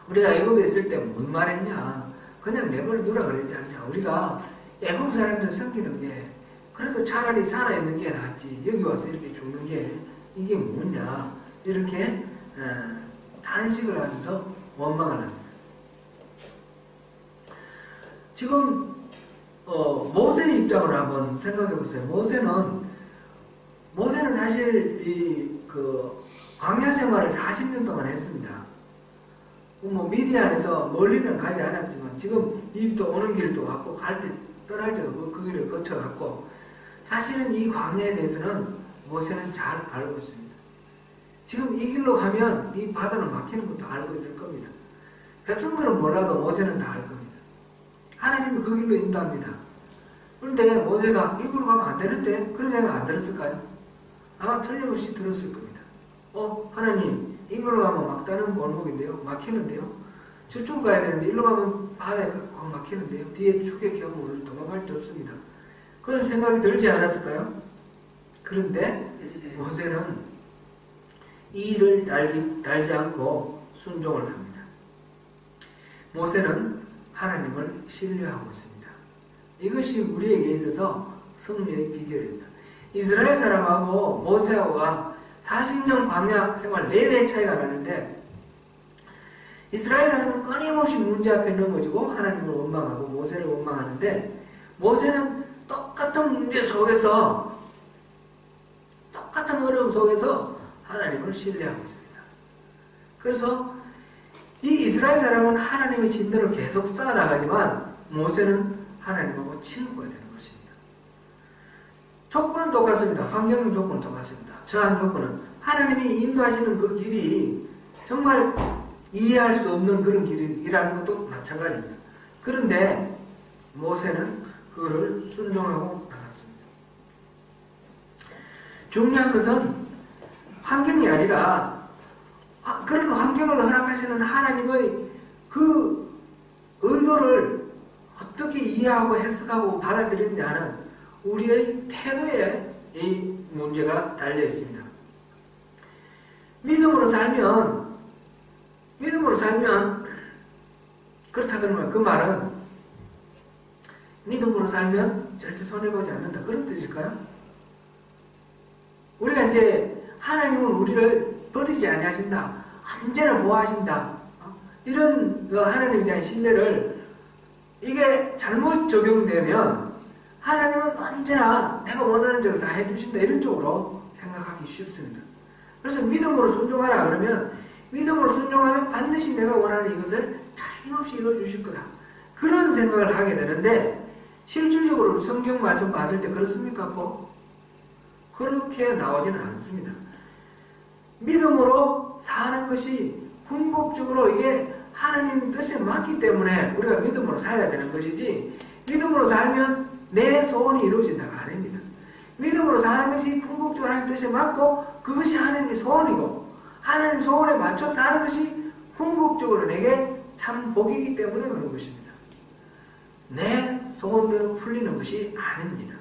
우리가 애굽에 있을 때 뭔 말했냐? 그냥 내버려두라 그랬지 않냐? 우리가 애굽 사람들 섬기는 게 그래도 차라리 살아있는 게 낫지. 여기 와서 이렇게 죽는 게 이게 뭐냐? 이렇게 탄식을 하면서 원망을 합니다. 지금 모세의 입장을 한번 생각해 보세요. 모세는 사실 광야 생활을 40년 동안 했습니다. 뭐 미디안에서 멀리는 가지 않았지만 지금 이집트 오는 길도 왔고 갈 때 떠날 때도 그 길을 거쳐갔고 사실은 이 광야에 대해서는 모세는 잘 알고 있습니다. 지금 이 길로 가면 이 바다는 막히는 것도 알고 있을 겁니다. 백성들은 몰라도 모세는 다 알 겁니다. 하나님은 그 길로 인도합니다. 그런데 모세가 이 길로 가면 안 되는데 그런 생각 안 들었을까요? 아마 틀림없이 들었을 겁니다. 하나님 이 길로 가면 막다른 골목인데요. 막히는데요. 저쪽 가야 되는데 일로 가면 바다에 꽉 막히는데요. 뒤에 추격해오면 우리를 도망갈 데 없습니다. 그런 생각이 들지 않았을까요? 그런데 모세는 이 일을 달지 않고 순종을 합니다. 모세는 하나님을 신뢰하고 있습니다. 이것이 우리에게 있어서 승리의 비결입니다. 이스라엘 사람하고 모세하고가 40년 광야 생활 내내 차이가 나는데 이스라엘 사람은 끊임없이 문제 앞에 넘어지고 하나님을 원망하고 모세를 원망하는데 모세는 똑같은 문제 속에서 똑같은 어려움 속에서 하나님을 신뢰하고 있습니다. 그래서 이 이스라엘 사람은 하나님의 진노를 계속 쌓아나가지만 모세는 하나님하고 친구가 되는 것입니다. 조건은 똑같습니다. 환경 조건은 똑같습니다. 저한 조건은 하나님이 인도하시는 그 길이 정말 이해할 수 없는 그런 길이라는 것도 마찬가지입니다. 그런데 모세는 그거를 순종하고 나갔습니다. 중요한 것은 환경이 아니라 그런 환경을 허락하시는 하나님의 그 의도를 어떻게 이해하고 해석하고 받아들이느냐는 우리의 태도에 이 문제가 달려 있습니다. 믿음으로 살면 그렇다 그러면 그 말은 믿음으로 살면 절대 손해보지 않는다 그런 뜻일까요? 우리가 이제 하나님은 우리를 버리지 아니하신다. 언제나 보호하신다. 이런 하나님에 대한 신뢰를 이게 잘못 적용되면 하나님은 언제나 내가 원하는 대로 다 해주신다. 이런 쪽으로 생각하기 쉽습니다. 그래서 믿음으로 순종하라 그러면 믿음으로 순종하면 반드시 내가 원하는 이것을 틀림없이 이루어주실 거다. 그런 생각을 하게 되는데 실질적으로 성경 말씀 봤을 때 그렇습니까? 꼭 그렇게 나오지는 않습니다. 믿음으로 사는 것이 궁극적으로 이게 하나님 뜻에 맞기 때문에 우리가 믿음으로 살아야 되는 것이지 믿음으로 살면 내 소원이 이루어진다가 아닙니다. 믿음으로 사는 것이 궁극적으로 하나님 뜻에 맞고 그것이 하나님의 소원이고 하나님 소원에 맞춰 사는 것이 궁극적으로 내게 참 복이기 때문에 그런 것입니다. 내 소원대로 풀리는 것이 아닙니다.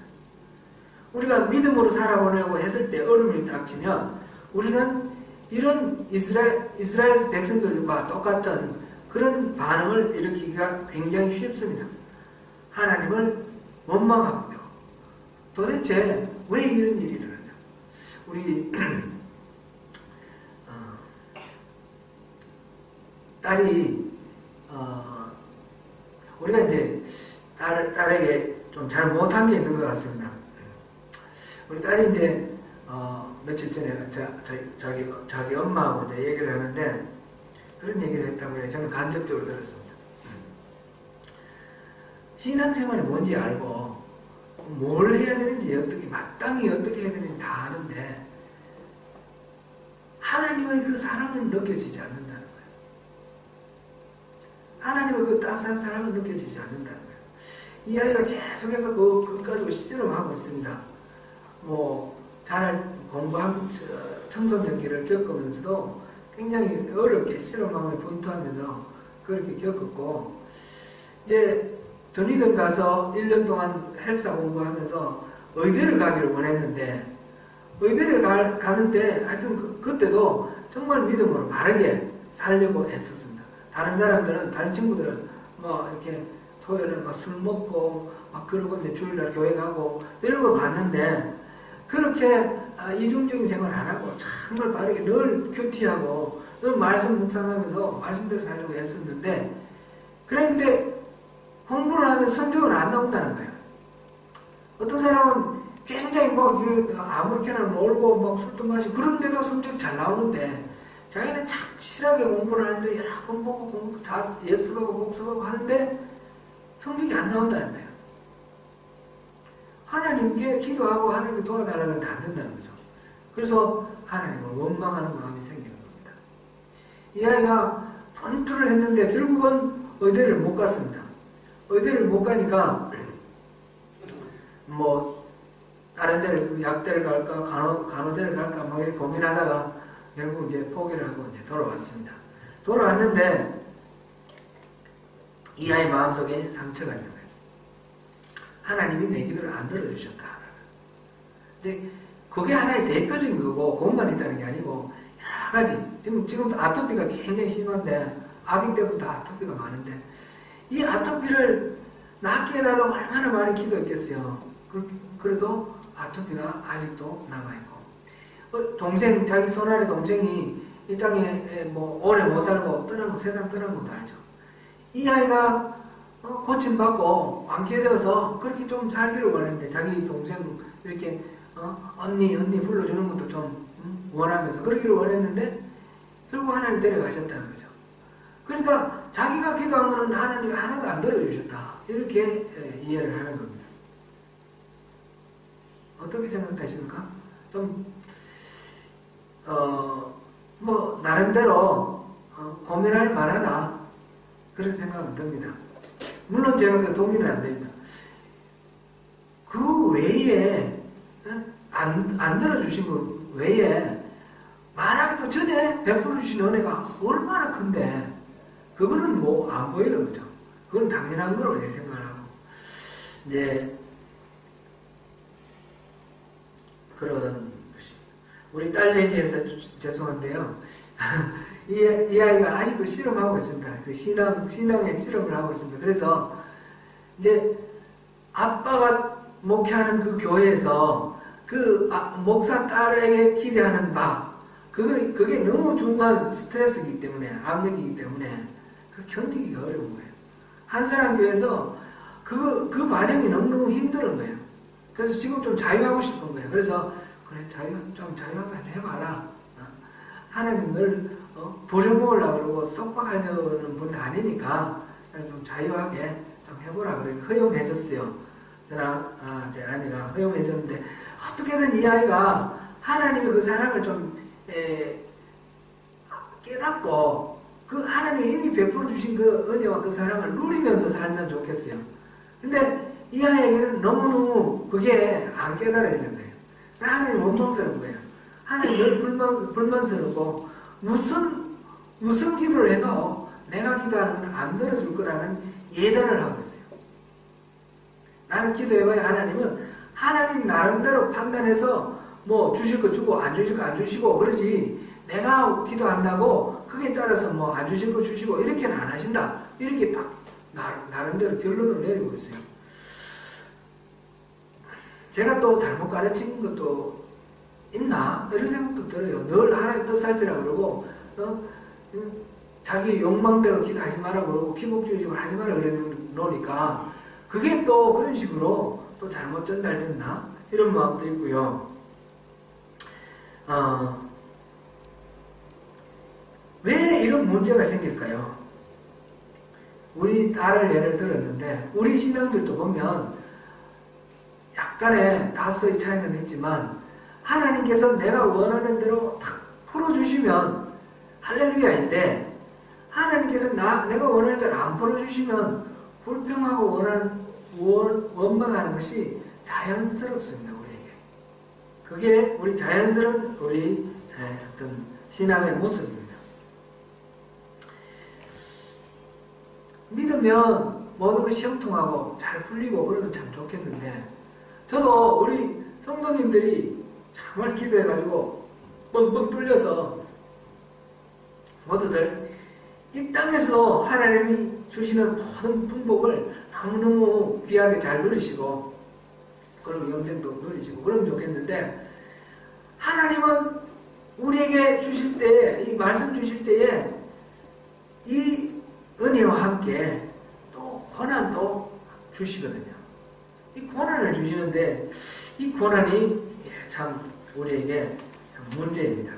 우리가 믿음으로 살아보려고 했을 때 어려움이 닥치면 우리는 이런 이스라엘 백성들과 똑같은 그런 반응을 일으키기가 굉장히 쉽습니다. 하나님을 원망하고요. 도대체 왜 이런 일이 일어나냐? 우리 딸이 우리가 이제 딸에게 좀 잘 못한 게 있는 것 같습니다. 우리 딸이 이제 며칠 전에 자기 엄마하고 이제 얘기를 하는데 그런 얘기를 했다고 해요. 저는 간접적으로 들었습니다. 신앙생활이 뭔지 알고 뭘 해야 되는지 어떻게 마땅히 어떻게 해야 되는지 다 아는데 하나님의 그 사랑은 느껴지지 않는다는 거예요. 하나님의 그 따스한 사랑은 느껴지지 않는다는 거예요. 이 아이가 계속해서 그거 가지고 씨름하고 있습니다. 잘 공부한 청소년기를 겪으면서도 굉장히 어렵게 실험하며 분투하면서 그렇게 겪었고 이제 전이든 가서 1년 동안 헬사 공부하면서 의대를 가기를 원했는데 의대를 가는데 하여튼 그때도 정말 믿음으로 바르게 살려고 했었습니다. 다른 사람들은 다른 친구들은 이렇게 토요일에 술 먹고 그러고 이제 주일날 교회 가고 이런 거 봤는데 그렇게 이중적인 생활 안 하고 정말 바르게 늘 큐티하고 늘 말씀 묵상하면서 말씀대로 살려고 했었는데 그런데 공부를 하면 성적은 안 나온다는 거예요. 어떤 사람은 굉장히 막 아무렇게나 놀고 막 술도 마시고 그런데도 성적 잘 나오는데 자기는 착실하게 공부를 하는데 여러 번 보고 공부 다 예습하고 복습하고 하는데 성적이 안 나온다는 거예요. 하나님께 기도하고 하나님께 도와달라고 하는데 안 된다는 거죠. 그래서 하나님을 원망하는 마음이 생기는 겁니다. 이 아이가 분투를 했는데 결국은 의대를 못 갔습니다. 의대를 못 가니까 뭐 다른 데를 약대를 갈까 간호대를 갈까 막 이렇게 고민하다가 결국 이제 포기를 하고 이제 돌아왔습니다. 돌아왔는데 이 아이 마음속에 상처가 있는 거예요. 하나님이 내 기도를 안 들어주셨다. 근데 그게 하나의 대표적인 거고 그것만 있다는 게 아니고 여러 가지 지금도 아토피가 굉장히 심한데 아기 때부터 아토피가 많은데 이 아토피를 낫게 해달라고 얼마나 많이 기도했겠어요. 그래도 아토피가 아직도 남아있고 동생 자기 손아래 동생이 이 땅에 뭐 오래 못 살고 떠난 거 세상 떠난 것도 알죠. 이 아이가 고침받고 완쾌되어서 그렇게 좀 살기를 원했는데 자기 동생 이렇게 언니 불러주는 것도 좀 원하면서 그러기를 원했는데 결국 하나님 데려가셨다는 거죠. 그러니까 자기가 기도한 거는 하나님이 하나도 안 들어주셨다. 이렇게 이해를 하는 겁니다. 어떻게 생각하십니까? 좀 뭐 나름대로 고민할 만하다. 그런 생각은 듭니다. 물론 제가 그 동의는 안 됩니다. 그 외에 안 들어주신 것 외에 만약에 또 전에 베풀어 주신 은혜가 얼마나 큰데 그거는 뭐 안 보이는 거죠. 그건 당연한 거로 생각을 하고 이제 그런 것입니다. 우리 딸 얘기해서 죄송한데요. 이 아이가 아직도 실험하고 있습니다. 그 신앙의 실험을 하고 있습니다. 그래서 이제 아빠가 목회하는 그 교회에서 그 목사 딸에게 기대하는 바 그게 너무 중요한 스트레스이기 때문에 압력이기 때문에 견디기가 어려운 거예요. 한사람 교회에서 그 과정이 너무너무 힘든 거예요. 그래서 지금 좀 자유하고 싶은 거예요. 그래서 그래 좀 자유하게 해봐라. 하나님 늘 부려먹으려고 그러고 속박하려는 분은 아니니까 좀 자유하게 좀 해보라 그래 허용해줬어요. 저랑 제 아내가 허용해줬는데 어떻게든 이 아이가 하나님의 그 사랑을 좀 깨닫고 그 하나님이 이미 베풀어 주신 그 은혜와 그 사랑을 누리면서 살면 좋겠어요. 근데 이 아이에게는 너무너무 그게 안 깨달아지는 거예요. 하나님 원망스러운 거예요. 하나님 늘 불만스럽고 무슨 기도를 해도 내가 기도하는 건 안 들어줄 거라는 예단을 하고 있어요. 나는 기도해봐야 하나님은 하나님 나름대로 판단해서 뭐 주실 거 주고 안 주실 거 안 주시고 그러지 내가 기도한다고 그게 따라서 뭐 안 주실 거 주시고 이렇게는 안 하신다. 이렇게 딱 나름대로 결론을 내리고 있어요. 제가 또 잘못 가르친 것도 있나? 이런 생각도 들어요. 늘 하나님 뜻 살피라 그러고 자기 욕망대로 기도하지 마라 그러고 기복주의적으로 하지 마라 그래 놓으니까 그게 또 그런 식으로 또 잘못 전달됐나? 이런 마음도 있고요. 왜 이런 문제가 생길까요? 우리 딸을 예를 들었는데 우리 신앙들도 보면 약간의 다소의 차이는 있지만 하나님께서 내가 원하는 대로 탁 풀어주시면 할렐루야인데 하나님께서 내가 원하는 대로 안 풀어주시면 불평하고 원망하는 것이 자연스럽습니다. 우리에게. 그게 우리 자연스러운 우리 어떤 신앙의 모습입니다. 믿으면 모든 것이 형통하고 잘 풀리고 그러면 참 좋겠는데 저도 우리 성도님들이 정말 기도해가지고 뻥뻥 뚫려서 모두들 이 땅에서 하나님이 주시는 모든 풍복을 너무너무 귀하게 잘 누리시고 그리고 영생도 누리시고 그러면 좋겠는데 하나님은 우리에게 주실 때에 이 말씀 주실 때에 이 은혜와 함께 또 고난도 주시거든요. 이 고난을 주시는데 이 고난이 참 우리에게 참 문제입니다.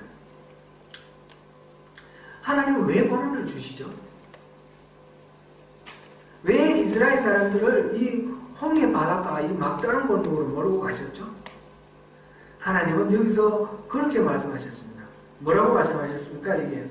하나님은 왜 고난을 주시죠? 왜 이스라엘 사람들을 이 홍해 바닷가 이 막다른 골목으로 몰고 가셨죠? 하나님은 여기서 그렇게 말씀하셨습니다. 뭐라고 말씀하셨습니까? 이게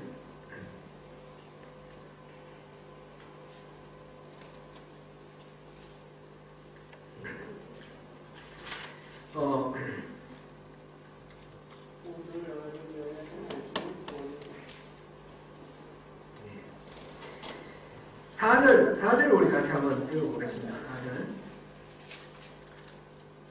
사절 우리 같이 한번 읽어보겠습니다. 4절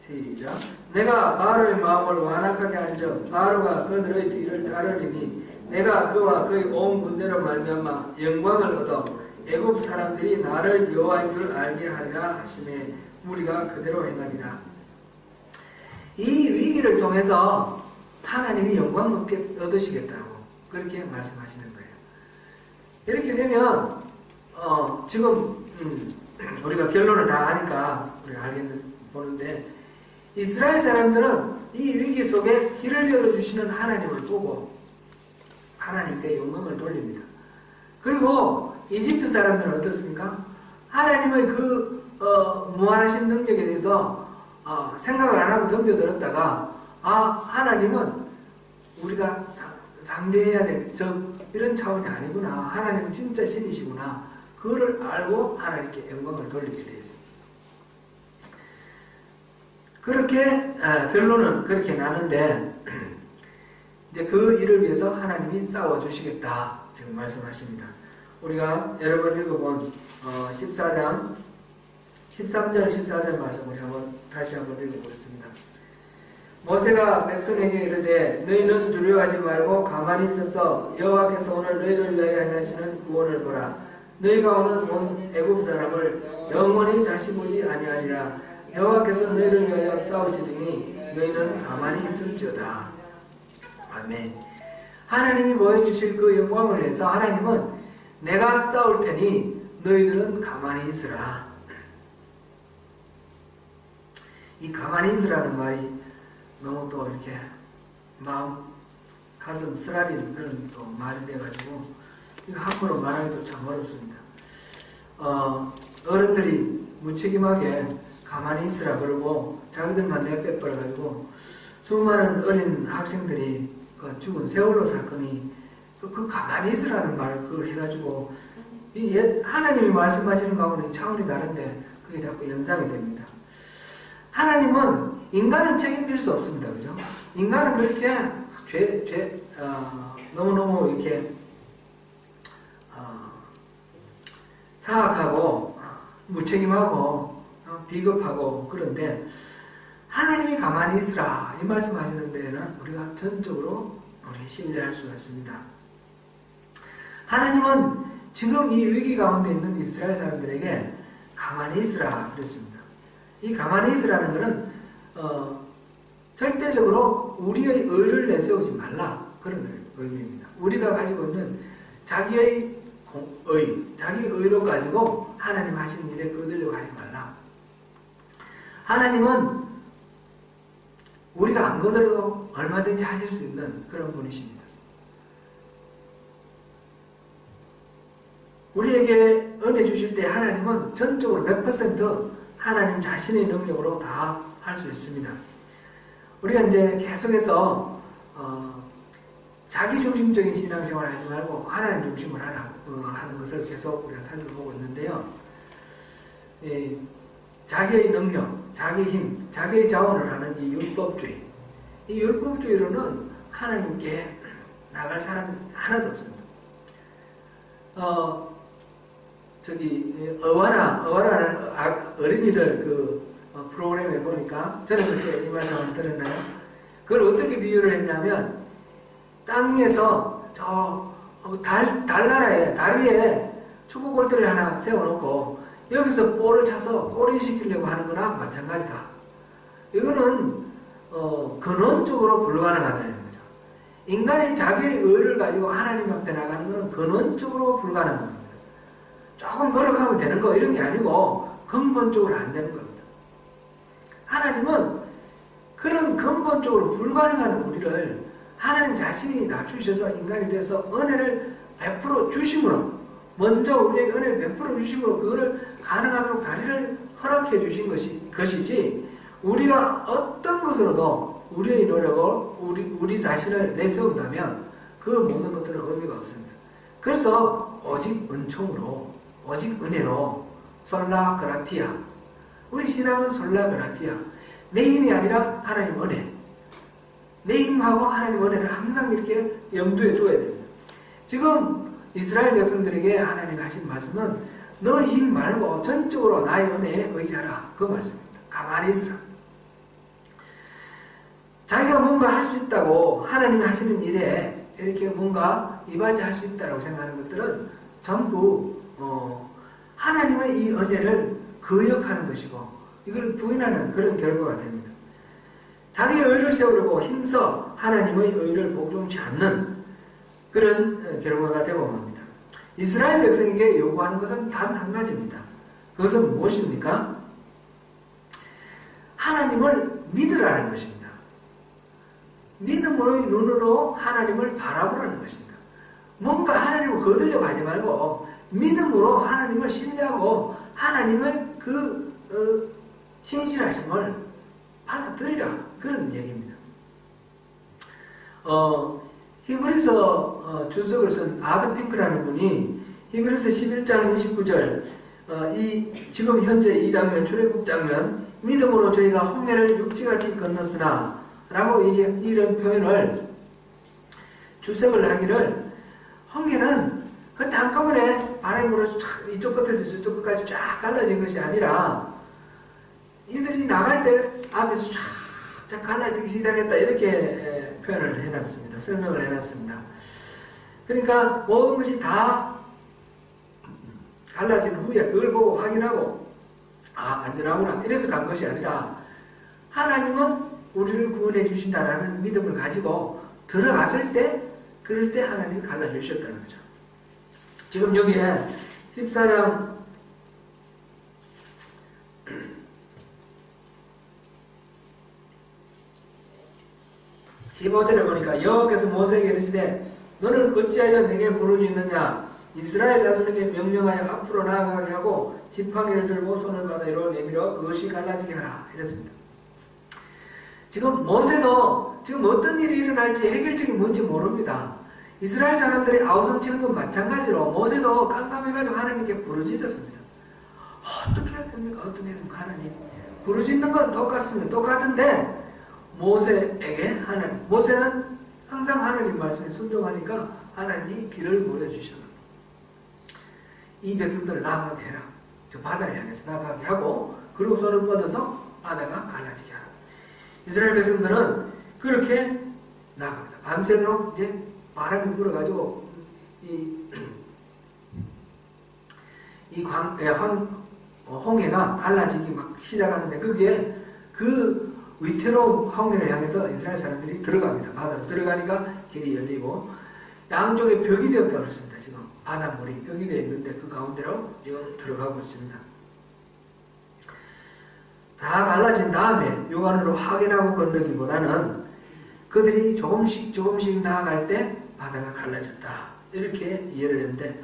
시작. 내가 바로의 마음을 완악하게 한즉 바로가 그들의 뒤를 따르리니 내가 그와 그의 온 군대로 말미암아 영광을 얻어 애굽 사람들이 나를 여호와인 줄 알게 하리라 하시매 우리가 그대로 행하리라. 이 위기를 통해서 하나님이 영광 얻으시겠다고 그렇게 말씀하시는 거예요. 이렇게 되면 지금 우리가 결론을 다 아니까 우리가 보는데 이스라엘 사람들은 이 위기 속에 길을 열어주시는 하나님을 보고 하나님께 영광을 돌립니다. 그리고 이집트 사람들은 어떻습니까? 하나님의 그 무한하신 능력에 대해서 생각을 안 하고 덤벼들었다가 하나님은 우리가 상대해야 될 이런 차원이 아니구나. 하나님은 진짜 신이시구나. 그거를 알고 하나님께 영광을 돌리게 되어 있습니다. 그렇게 결론은 그렇게 나는데 이제 그 일을 위해서 하나님이 싸워주시겠다 지금 말씀하십니다. 우리가 여러 번 읽어본 14장 13절 14절 말씀을 다시 한번 읽어보겠습니다. 모세가 백성에게 이르되 너희는 두려워하지 말고 가만히 있어서 여호와께서 오늘 너희를 위하여 행하시는 구원을 보라. 너희가 오늘 본 애굽 사람을 영원히 다시 보지 아니하리라. 여호와께서 너희를 위하여 싸우시리니 너희는 가만히 있을지어다. 아멘. 하나님이 보여주실 그 영광을 위해서 하나님은 내가 싸울 테니 너희들은 가만히 있으라. 이 가만히 있으라는 말이 너무 또 이렇게 마음 가슴 쓰라린 그런 또 말이 돼가지고 이거 함부로 말하기도 참 어렵습니다. 어른들이 무책임하게 가만히 있으라 그러고 자기들만 내빼버려가지고 수많은 어린 학생들이 그 죽은 세월호 사건이 그 가만히 있으라는 말을 그걸 해가지고 하나님이 말씀하시는 거하고는 차원이 다른데 그게 자꾸 연상이 됩니다. 하나님은 인간은 책임질 수 없습니다. 그죠? 인간은 그렇게 너무너무 이렇게 사악하고 무책임하고 비겁하고 그런데 하나님이 가만히 있으라 이 말씀하시는 데에는 우리가 전적으로 우리 신뢰할 수가 있습니다. 하나님은 지금 이 위기 가운데 있는 이스라엘 사람들에게 가만히 있으라 그랬습니다. 이 가만히 있으라는 것은 절대적으로 우리의 의를 내세우지 말라 그런 의미입니다. 우리가 가지고 있는 자기의 자기 의로 가지고 하나님 하신 일에 거들려 가지 말라. 하나님은 우리가 안 거들어도 얼마든지 하실 수 있는 그런 분이십니다. 우리에게 은혜 주실 때 하나님은 전적으로 100% 하나님 자신의 능력으로 다 할 수 있습니다. 우리가 이제 계속해서 자기 중심적인 신앙생활을 하지 말고 하나님 중심을 하는 것을 계속 우리가 살펴보고 있는데요. 자기의 능력, 자기의 힘, 자기의 자원을 하는 이 율법주의. 이 율법주의로는 하나님께 나갈 사람이 하나도 없습니다. 어와라는 어린이들 그 프로그램에 보니까 저는 그때 이 말씀을 들었나요? 그걸 어떻게 비유를 했냐면 땅 위에서 달나라에 달 위에 축구 골대를 하나 세워놓고 여기서 볼을 차서 골인 시키려고 하는 거나 마찬가지다. 이거는 근원적으로 불가능하다는 거죠. 인간이 자기의 의를 가지고 하나님 앞에 나가는 것은 근원적으로 불가능한 겁니다. 조금 노력하면 되는 거 이런 게 아니고 근본적으로 안 되는 겁니다. 하나님은 그런 근본적으로 불가능한 우리를 하나님 자신이 낮추셔서 인간이 돼서 은혜를 베풀어 주심으로, 먼저 우리에게 은혜를 베풀어 주심으로 그거를 가능하도록 다리를 허락해 주신 것이지, 우리가 어떤 것으로도 우리의 노력을 우리 자신을 내세운다면 그 모든 것들은 의미가 없습니다. 그래서 오직 은총으로, 오직 은혜로, 솔라 그라티아, 우리 신앙은 솔라 그라티아, 내 힘이 아니라 하나님 은혜, 내 힘하고 하나님 은혜를 항상 이렇게 염두에 둬야 됩니다. 지금 이스라엘 백성들에게 하나님 하신 말씀은 너 힘 말고 전적으로 나의 은혜에 의지하라, 그 말씀입니다. 가만히 있으라. 자기가 뭔가 할 수 있다고 하나님이 하시는 일에 이렇게 뭔가 이바지할 수 있다고 생각하는 것들은 전부 하나님의 이 은혜를 거역하는 것이고 이걸 부인하는 그런 결과가 됩니다. 자기의 의를 세우려고 힘써 하나님의 의를 복종치 않는 그런 결과가 되고 맙니다. 이스라엘 백성에게 요구하는 것은 단 한 가지입니다. 그것은 무엇입니까? 하나님을 믿으라는 것입니다. 믿음의 눈으로 하나님을 바라보라는 것입니다. 뭔가 하나님을 거두려고 하지 말고 믿음으로 하나님을 신뢰하고 하나님의 신실하심을 받아들이라, 그런 얘기입니다. 히브리서 주석을 쓴 아담 핑크라는 분이 히브리서 11장 29절, 지금 현재 이 장면, 출애굽 장면, 믿음으로 저희가 홍해를 육지같이 건넜으나 라고 이런 표현을 주석을 하기를, 홍해는 그때 한꺼번에 바람으로 이쪽 끝에서 저쪽 끝까지 쫙 갈라진 것이 아니라 이들이 나갈 때 앞에서 쫙 갈라지기 시작했다, 이렇게 표현을 해놨습니다. 설명을 해놨습니다. 그러니까 모든 것이 다 갈라진 후에 그걸 보고 확인하고 안전하구나 이래서 간 것이 아니라 하나님은 우리를 구원해 주신다라는 믿음을 가지고 들어갔을 때, 그럴 때 하나님이 갈라주셨다는 거죠. 지금 여기에 14장 15절에 보니까 여호와께서 모세에게 이르시되 너는 어찌하여 내게 부르짖느냐, 이스라엘 자손에게 명령하여 앞으로 나아가게 하고 지팡이를 들고 손을 바다로 내밀어 그것이 갈라지게 하라, 이랬습니다. 지금 모세도 지금 어떤 일이 일어날지 해결책이 뭔지 모릅니다. 이스라엘 사람들이 아우성치는 건 마찬가지로 모세도 깜깜해가지고 하나님께 부르짖었습니다. 어떻게 해야 됩니까? 어떻게 해야 됩니까? 하나님. 부르짖는 건 똑같습니다. 똑같은데 모세는 항상 하나님 말씀에 순종하니까 하나님이 길을 보여주셨습니다. 이 백성들을 나가게 해라. 저 바다를 향해서 나가게 하고 그리고 손을 뻗어서 바다가 갈라지게 하라. 이스라엘 백성들은 그렇게 나갑니다. 밤새도록 이제 바람이 불어가지고 홍해가 갈라지기 막 시작하는데 거기에 그 위태로운 홍해를 향해서 이스라엘 사람들이 들어갑니다. 바다로 들어가니까 길이 열리고 양쪽에 벽이 되었다고 그랬습니다. 지금 바닷물이 벽이 되어 있는데 그 가운데로 지금 들어가고 있습니다. 다 갈라진 다음에 육안으로 확인하고 건너기보다는 그들이 조금씩 나아갈 때 바다가 갈라졌다, 이렇게 이해를 했는데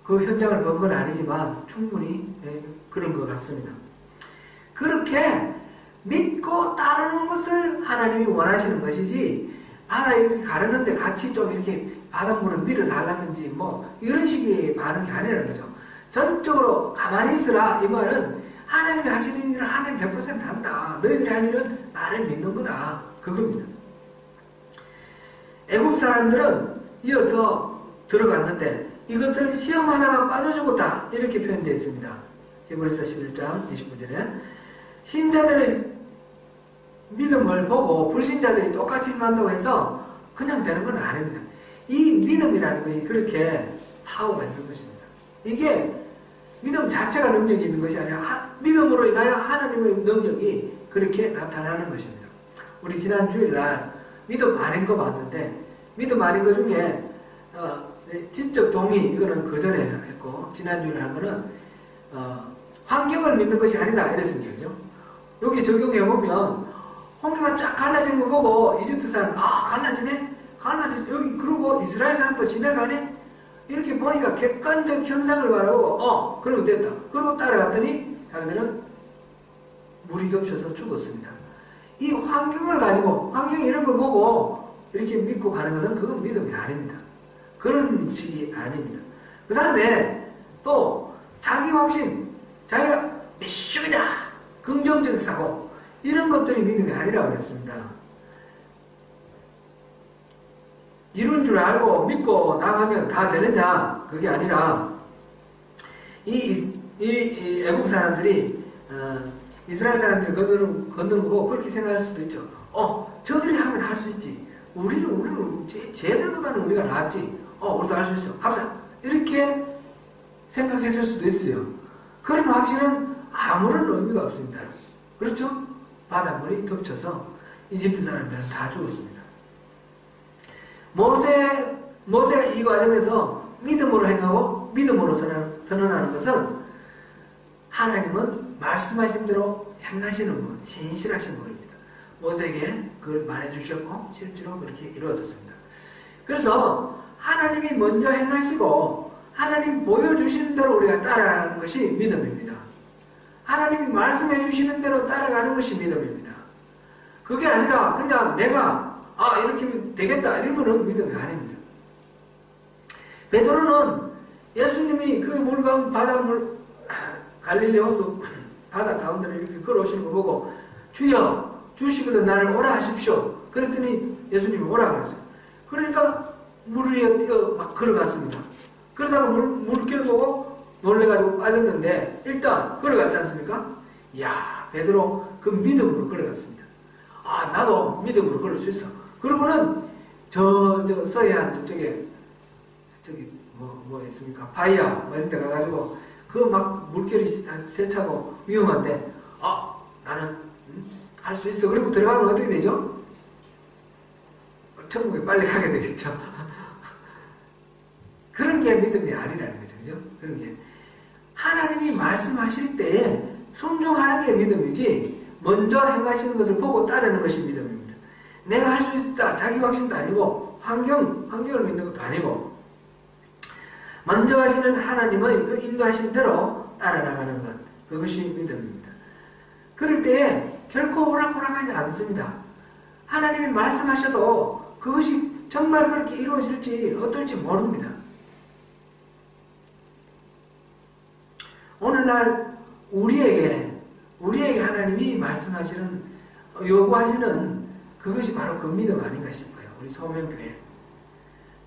그 현장을 본 건 아니지만 충분히 그런 것 같습니다. 그렇게 믿고 따르는 것을 하나님이 원하시는 것이지, 바다 이렇게 가르는데 같이 좀 이렇게 바닷물을 밀어달라든지 이런 식의 반응이 아니라는 거죠. 전적으로 가만히 있으라, 이 말은 하나님이 하시는 일을 하나님 100% 한다. 너희들이 할 일은 나를 믿는 거다, 그겁니다. 애굽 사람들은 이어서 들어갔는데 이것을 시험하다가 빠져 죽었다, 이렇게 표현되어 있습니다. 히브리서 11장 29절에 신자들의 믿음을 보고 불신자들이 똑같이 임한다고 해서 그냥 되는 건 아닙니다. 이 믿음이라는 것이 그렇게 파워가 있는 것입니다. 이게 믿음 자체가 능력이 있는 것이 아니라 믿음으로 인하여 하나님의 능력이 그렇게 나타나는 것입니다. 우리 지난 주일날 믿음 아닌 거 봤는데, 믿음 아닌 것 중에 지적 동의, 이거는 그 전에 했고, 지난 주일에 한 거는 환경을 믿는 것이 아니다, 이랬습니다. 그죠? 여기 적용해보면 홍해가 쫙 갈라진 거 보고 이집트 사람, 아, 갈라지네? 갈라지네? 여기, 그러고 이스라엘 사람도 지나가네? 이렇게 보니까 객관적 현상을 바라보고, 그러면 됐다. 그러고 따라갔더니 자기들은 물이 덮쳐서 죽었습니다. 이 환경을 가지고, 환경 이런 걸 보고 이렇게 믿고 가는 것은 그건 믿음이 아닙니다. 그런 식이 아닙니다. 그 다음에 또 자기 확신, 자기가 믿습니다. 긍정적 사고, 이런 것들이 믿음이 아니라고 그랬습니다. 이룬 줄 알고 믿고 나가면 다 되느냐? 그게 아니라 이 애국 사람들이 이스라엘 사람들이 걷는 거 보고 그렇게 생각할 수도 있죠. 저들이 하면 할 수 있지. 우리는 쟤들보다는 우리가 낫지. 우리도 할 수 있어. 갑시다. 이렇게 생각했을 수도 있어요. 그런 확신은 아무런 의미가 없습니다. 그렇죠? 바닷물이 덮쳐서 이집트 사람들은 다 죽었습니다. 모세가 이 과정에서 믿음으로 행하고 믿음으로 선언하는 것은 하나님은 말씀하신 대로 행하시는 분, 신실하신 분입니다. 모세에게 그걸 말해주셨고 실제로 그렇게 이루어졌습니다. 그래서 하나님이 먼저 행하시고 하나님 보여주시는 대로 우리가 따라가는 것이 믿음입니다. 하나님이 말씀해 주시는 대로 따라가는 것이 믿음입니다. 그게 아니라 그냥 내가 이렇게 하면 되겠다 이런 거는 믿음이 아닙니다. 베드로는 예수님이 그 물가운 바닷물 갈릴리 호수 바다 가운데를 이렇게 걸어오시는 거 보고 주여 주시거든 나를 오라 하십시오. 그랬더니 예수님이 오라 그랬어요. 그러니까 물 위에 뛰어 막 걸어갔습니다. 그러다가 물길 보고 놀래가지고 빠졌는데 일단 걸어갔지 않습니까? 이야, 베드로 그 믿음으로 걸어갔습니다. 나도 믿음으로 걸을 수 있어. 그러고는 저 서해안 저쪽에 저기 뭐 있습니까? 바이야 이런 데 가가지고 그 막 물결이 세차고 위험한데 나는 할 수 있어. 그리고 들어가면 어떻게 되죠? 천국에 빨리 가게 되겠죠. 그런 게 믿음이 아니라는 거죠. 그죠? 그런 게. 하나님이 말씀하실 때 순종하는 게 믿음이지, 먼저 행하시는 것을 보고 따르는 것이 믿음입니다. 내가 할 수 있다. 자기 확신도 아니고, 환경을 믿는 것도 아니고, 먼저 하시는 하나님의 그 인도하신 대로 따라나가는 것. 그것이 믿음입니다. 그럴 때에 결코 오락오락하지 않습니다. 하나님이 말씀하셔도 그것이 정말 그렇게 이루어질지 어떨지 모릅니다. 오늘날 우리에게 하나님이 말씀하시는, 요구하시는 그것이 바로 그 믿음 아닌가 싶어요. 우리 소명교회.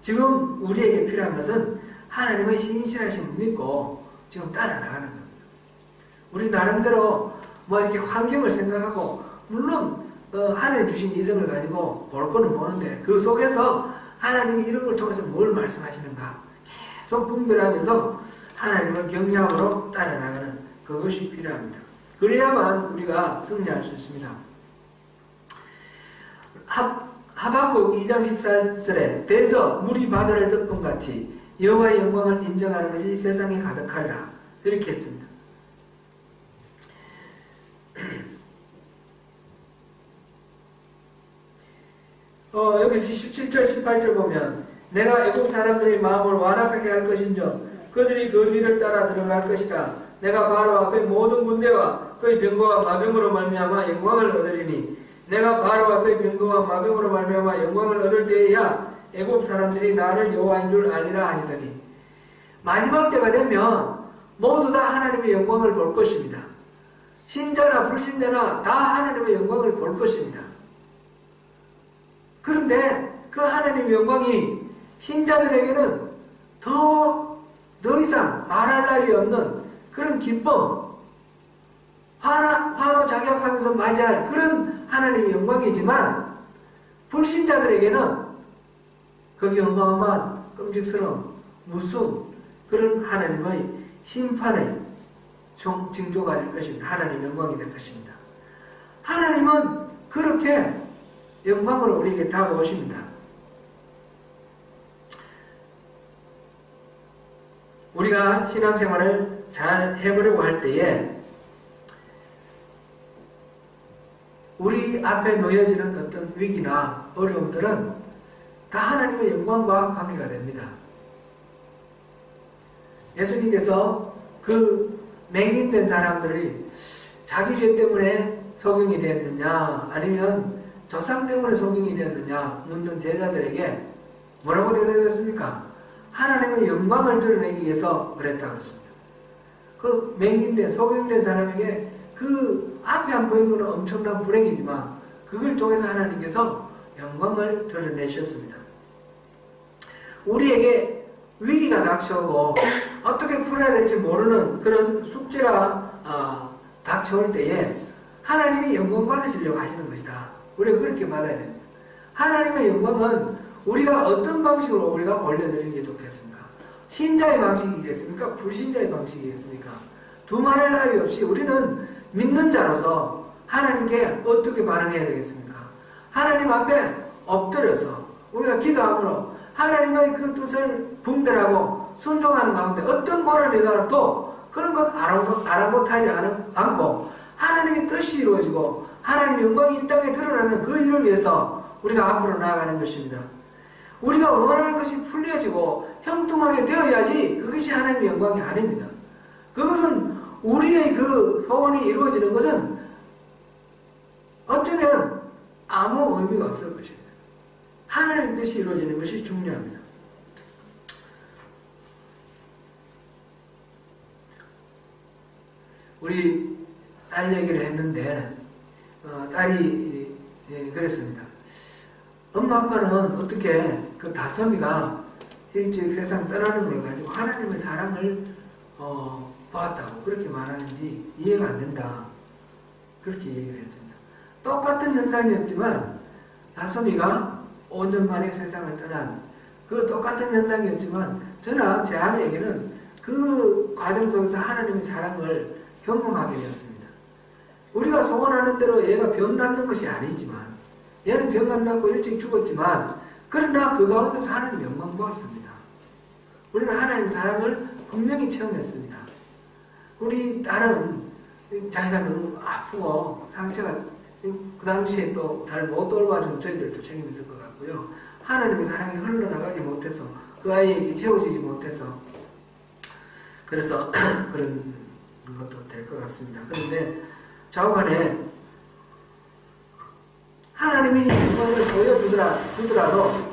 지금 우리에게 필요한 것은 하나님의 신실하심을 믿고 지금 따라나가는 겁니다. 우리 나름대로 뭐 이렇게 환경을 생각하고, 물론 하나님 주신 이성을 가지고 볼 거는 보는데 그 속에서 하나님이 이런 걸 통해서 뭘 말씀하시는가 계속 분별하면서 하나님을 경외함으로 따라나가는 그것이 필요합니다. 그래야만 우리가 승리할 수 있습니다. 하박국 2장 14절에 대저 물이 바다를 덮은 같이 여호와의 영광을 인정하는 것이 세상에 가득하리라 이렇게 했습니다. 여기서 17절 18절 보면 내가 애국 사람들의 마음을 완악하게 할 것인즉 그들이 그 뒤를 따라 들어갈 것이라. 내가 바로와 그의 모든 군대와 그의 병거와 마병으로 말미암아 영광을 얻으리니 내가 바로와 그의 병거와 마병으로 말미암아 영광을 얻을 때에야 애국 사람들이 나를 여호와인 줄 알리라 하시더니, 마지막 때가 되면 모두 다 하나님의 영광을 볼 것입니다. 신자나 불신자나 다 하나님의 영광을 볼 것입니다. 그런데 그 하나님의 영광이 신자들에게는 더 이상 말할 날이 없는 그런 기쁨, 화로 작약하면서 맞이할 그런 하나님의 영광이지만, 불신자들에게는 거기 어마어마한 끔찍스러운 무서운 그런 하나님의 심판의 징조가 될 것입니다. 하나님의 영광이 될 것입니다. 하나님은 그렇게 영광으로 우리에게 다가오십니다. 우리가 신앙생활을 잘 해보려고 할 때에 우리 앞에 놓여지는 어떤 위기나 어려움들은 다 하나님의 영광과 관계가 됩니다. 예수님께서 그 맹인된 사람들이 자기 죄 때문에 소경이 되었느냐 아니면 조상 때문에 소경이 되었느냐 묻는 제자들에게 뭐라고 대답했습니까? 하나님의 영광을 드러내기 위해서 그랬다고 했습니다. 그 맹인된 소경된 사람에게 그 앞에 안 보이는 것은 엄청난 불행이지만 그걸 통해서 하나님께서 영광을 드러내셨습니다. 우리에게 위기가 닥쳐오고 어떻게 풀어야 될지 모르는 그런 숙제가 닥쳐올 때에 하나님이 영광 받으시려고 하시는 것이다. 우리가 그렇게 받아야 됩니다. 하나님의 영광은 우리가 어떤 방식으로 우리가 올려드리는 게 좋겠습니까? 신자의 방식이겠습니까? 불신자의 방식이겠습니까? 두말할 나위 없이 우리는 믿는 자로서 하나님께 어떻게 반응해야 되겠습니까? 하나님 앞에 엎드려서 우리가 기도함으로 하나님의 그 뜻을 분별하고 순종하는 가운데 어떤 고난이 더라도 그런 것 아랑곳하지 않고 하나님의 뜻이 이루어지고 하나님의 영광이 이 땅에 드러나는 그 일을 위해서 우리가 앞으로 나아가는 것입니다. 우리가 원하는 것이 풀려지고 형통하게 되어야지 그것이 하나님의 영광이 아닙니다. 그것은 우리의 그 소원이 이루어지는 것은 어쩌면 아무 의미가 없을 것입니다. 하나님의 뜻이 이루어지는 것이 중요합니다. 우리 딸 얘기를 했는데 딸이 그랬습니다. 엄마 아빠는 어떻게 그 다솜이가 일찍 세상 떠나는 걸 가지고 하나님의 사랑을 보았다고 그렇게 말하는지 이해가 안 된다. 그렇게 얘기를 했습니다. 똑같은 현상이었지만 다솜이가 5년 만에 세상을 떠난 그 똑같은 현상이었지만 저나 제 아내에게는 그 과정 속에서 하나님의 사랑을 경험하게 되었습니다. 우리가 소원하는 대로 얘가 병 낫는 것이 아니지만 얘는 병 안 낫고 일찍 죽었지만 그러나 그 가운데서 하나님 영광 보았습니다. 우리는 하나님의 사랑을 분명히 체험했습니다. 우리 딸은 자기가 너무 아프고 상처가 그 당시에 또 잘 못 돌봐주면 저희들도 책임이 있을 것 같고요. 하나님의 사랑이 흘러나가지 못해서 그 아이에게 채워지지 못해서 그래서 그런 것도 될 것 같습니다. 그런데 좌우간에 하나님이 영광을 보여주더라도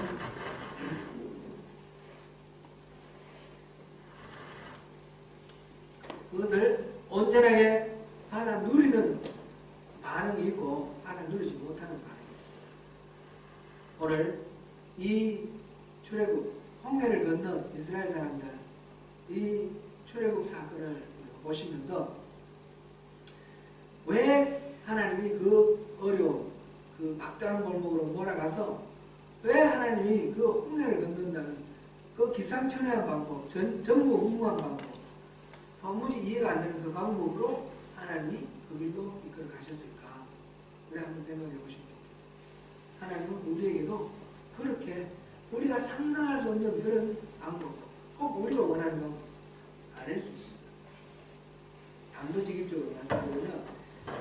그것을 온전하게 받아 누리는 반응이 있고 받아 누리지 못하는 반응이 있습니다. 오늘 이 출애굽 홍해를 건넌 이스라엘 사람들 이 출애굽 사건을 보시면서 왜 하나님이 그 어려움 그 막다른 골목으로 몰아가서 왜 하나님이 그 홍해를 건넌다는 그 기상천외한 방법 전무후무한 방법 도무지 이해가 안 되는 그 방법으로 하나님이 그 길로 이끌어 가셨을까? 우리 한번 생각해 보시면 좋겠습니다. 하나님은 우리에게도 그렇게 우리가 상상할 수 없는 그런 방법, 꼭 우리가 원하는 방법 아닐 수 있습니다. 단도직입적으로 말씀드리면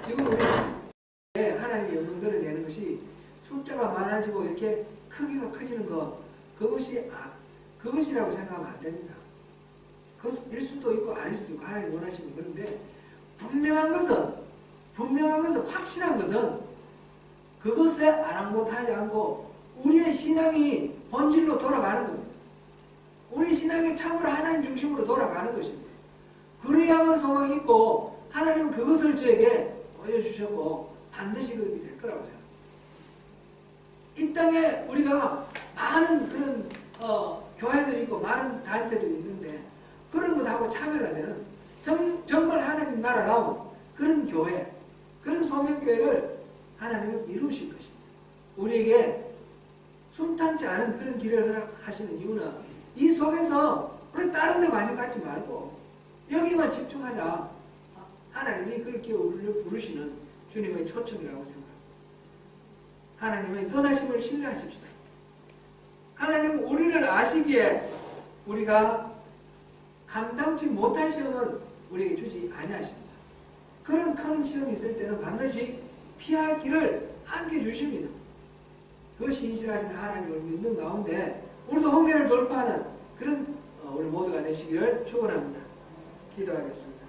지금 우리 하나님의 영광 드러내는 것이 숫자가 많아지고 이렇게 크기가 커지는 것 그것이라고 생각하면 안 됩니다. 그것일 수도 있고 아닐 수도 있고 하나님 원하시면 그런데 분명한 것은 확실한 것은 그것에 아랑곳하지 않고 우리의 신앙이 본질로 돌아가는 겁니다. 우리 신앙이 참으로 하나님 중심으로 돌아가는 것입니다. 그래야만 소망이 있고 하나님은 그것을 저에게 보여주셨고 반드시 그렇게 될 거라고 생각합니다. 이 땅에 우리가 많은 그런 교회들이 있고 많은 단체들이 있는데 그런 것하고 차별화되는 정말 하나님 나라 나온 그런 교회, 그런 소명교회를 하나님은 이루실 것입니다. 우리에게 순탄치 않은 그런 길을 허락하시는 이유는 이 속에서 우리 다른 데 관심 갖지 말고 여기만 집중하자. 하나님이 그렇게 우리를 부르시는 주님의 초청이라고 생각합니다. 하나님의 선하심을 신뢰하십시다. 하나님은 우리를 아시기에 우리가 감당치 못할 시험은 우리에게 주지 아니하십니다. 그런 큰 시험이 있을 때는 반드시 피할 길을 함께 주십니다. 그 신실하신 하나님을 믿는 가운데 우리도 홍해를 돌파하는 그런 우리 모두가 되시기를 축원합니다. 기도하겠습니다.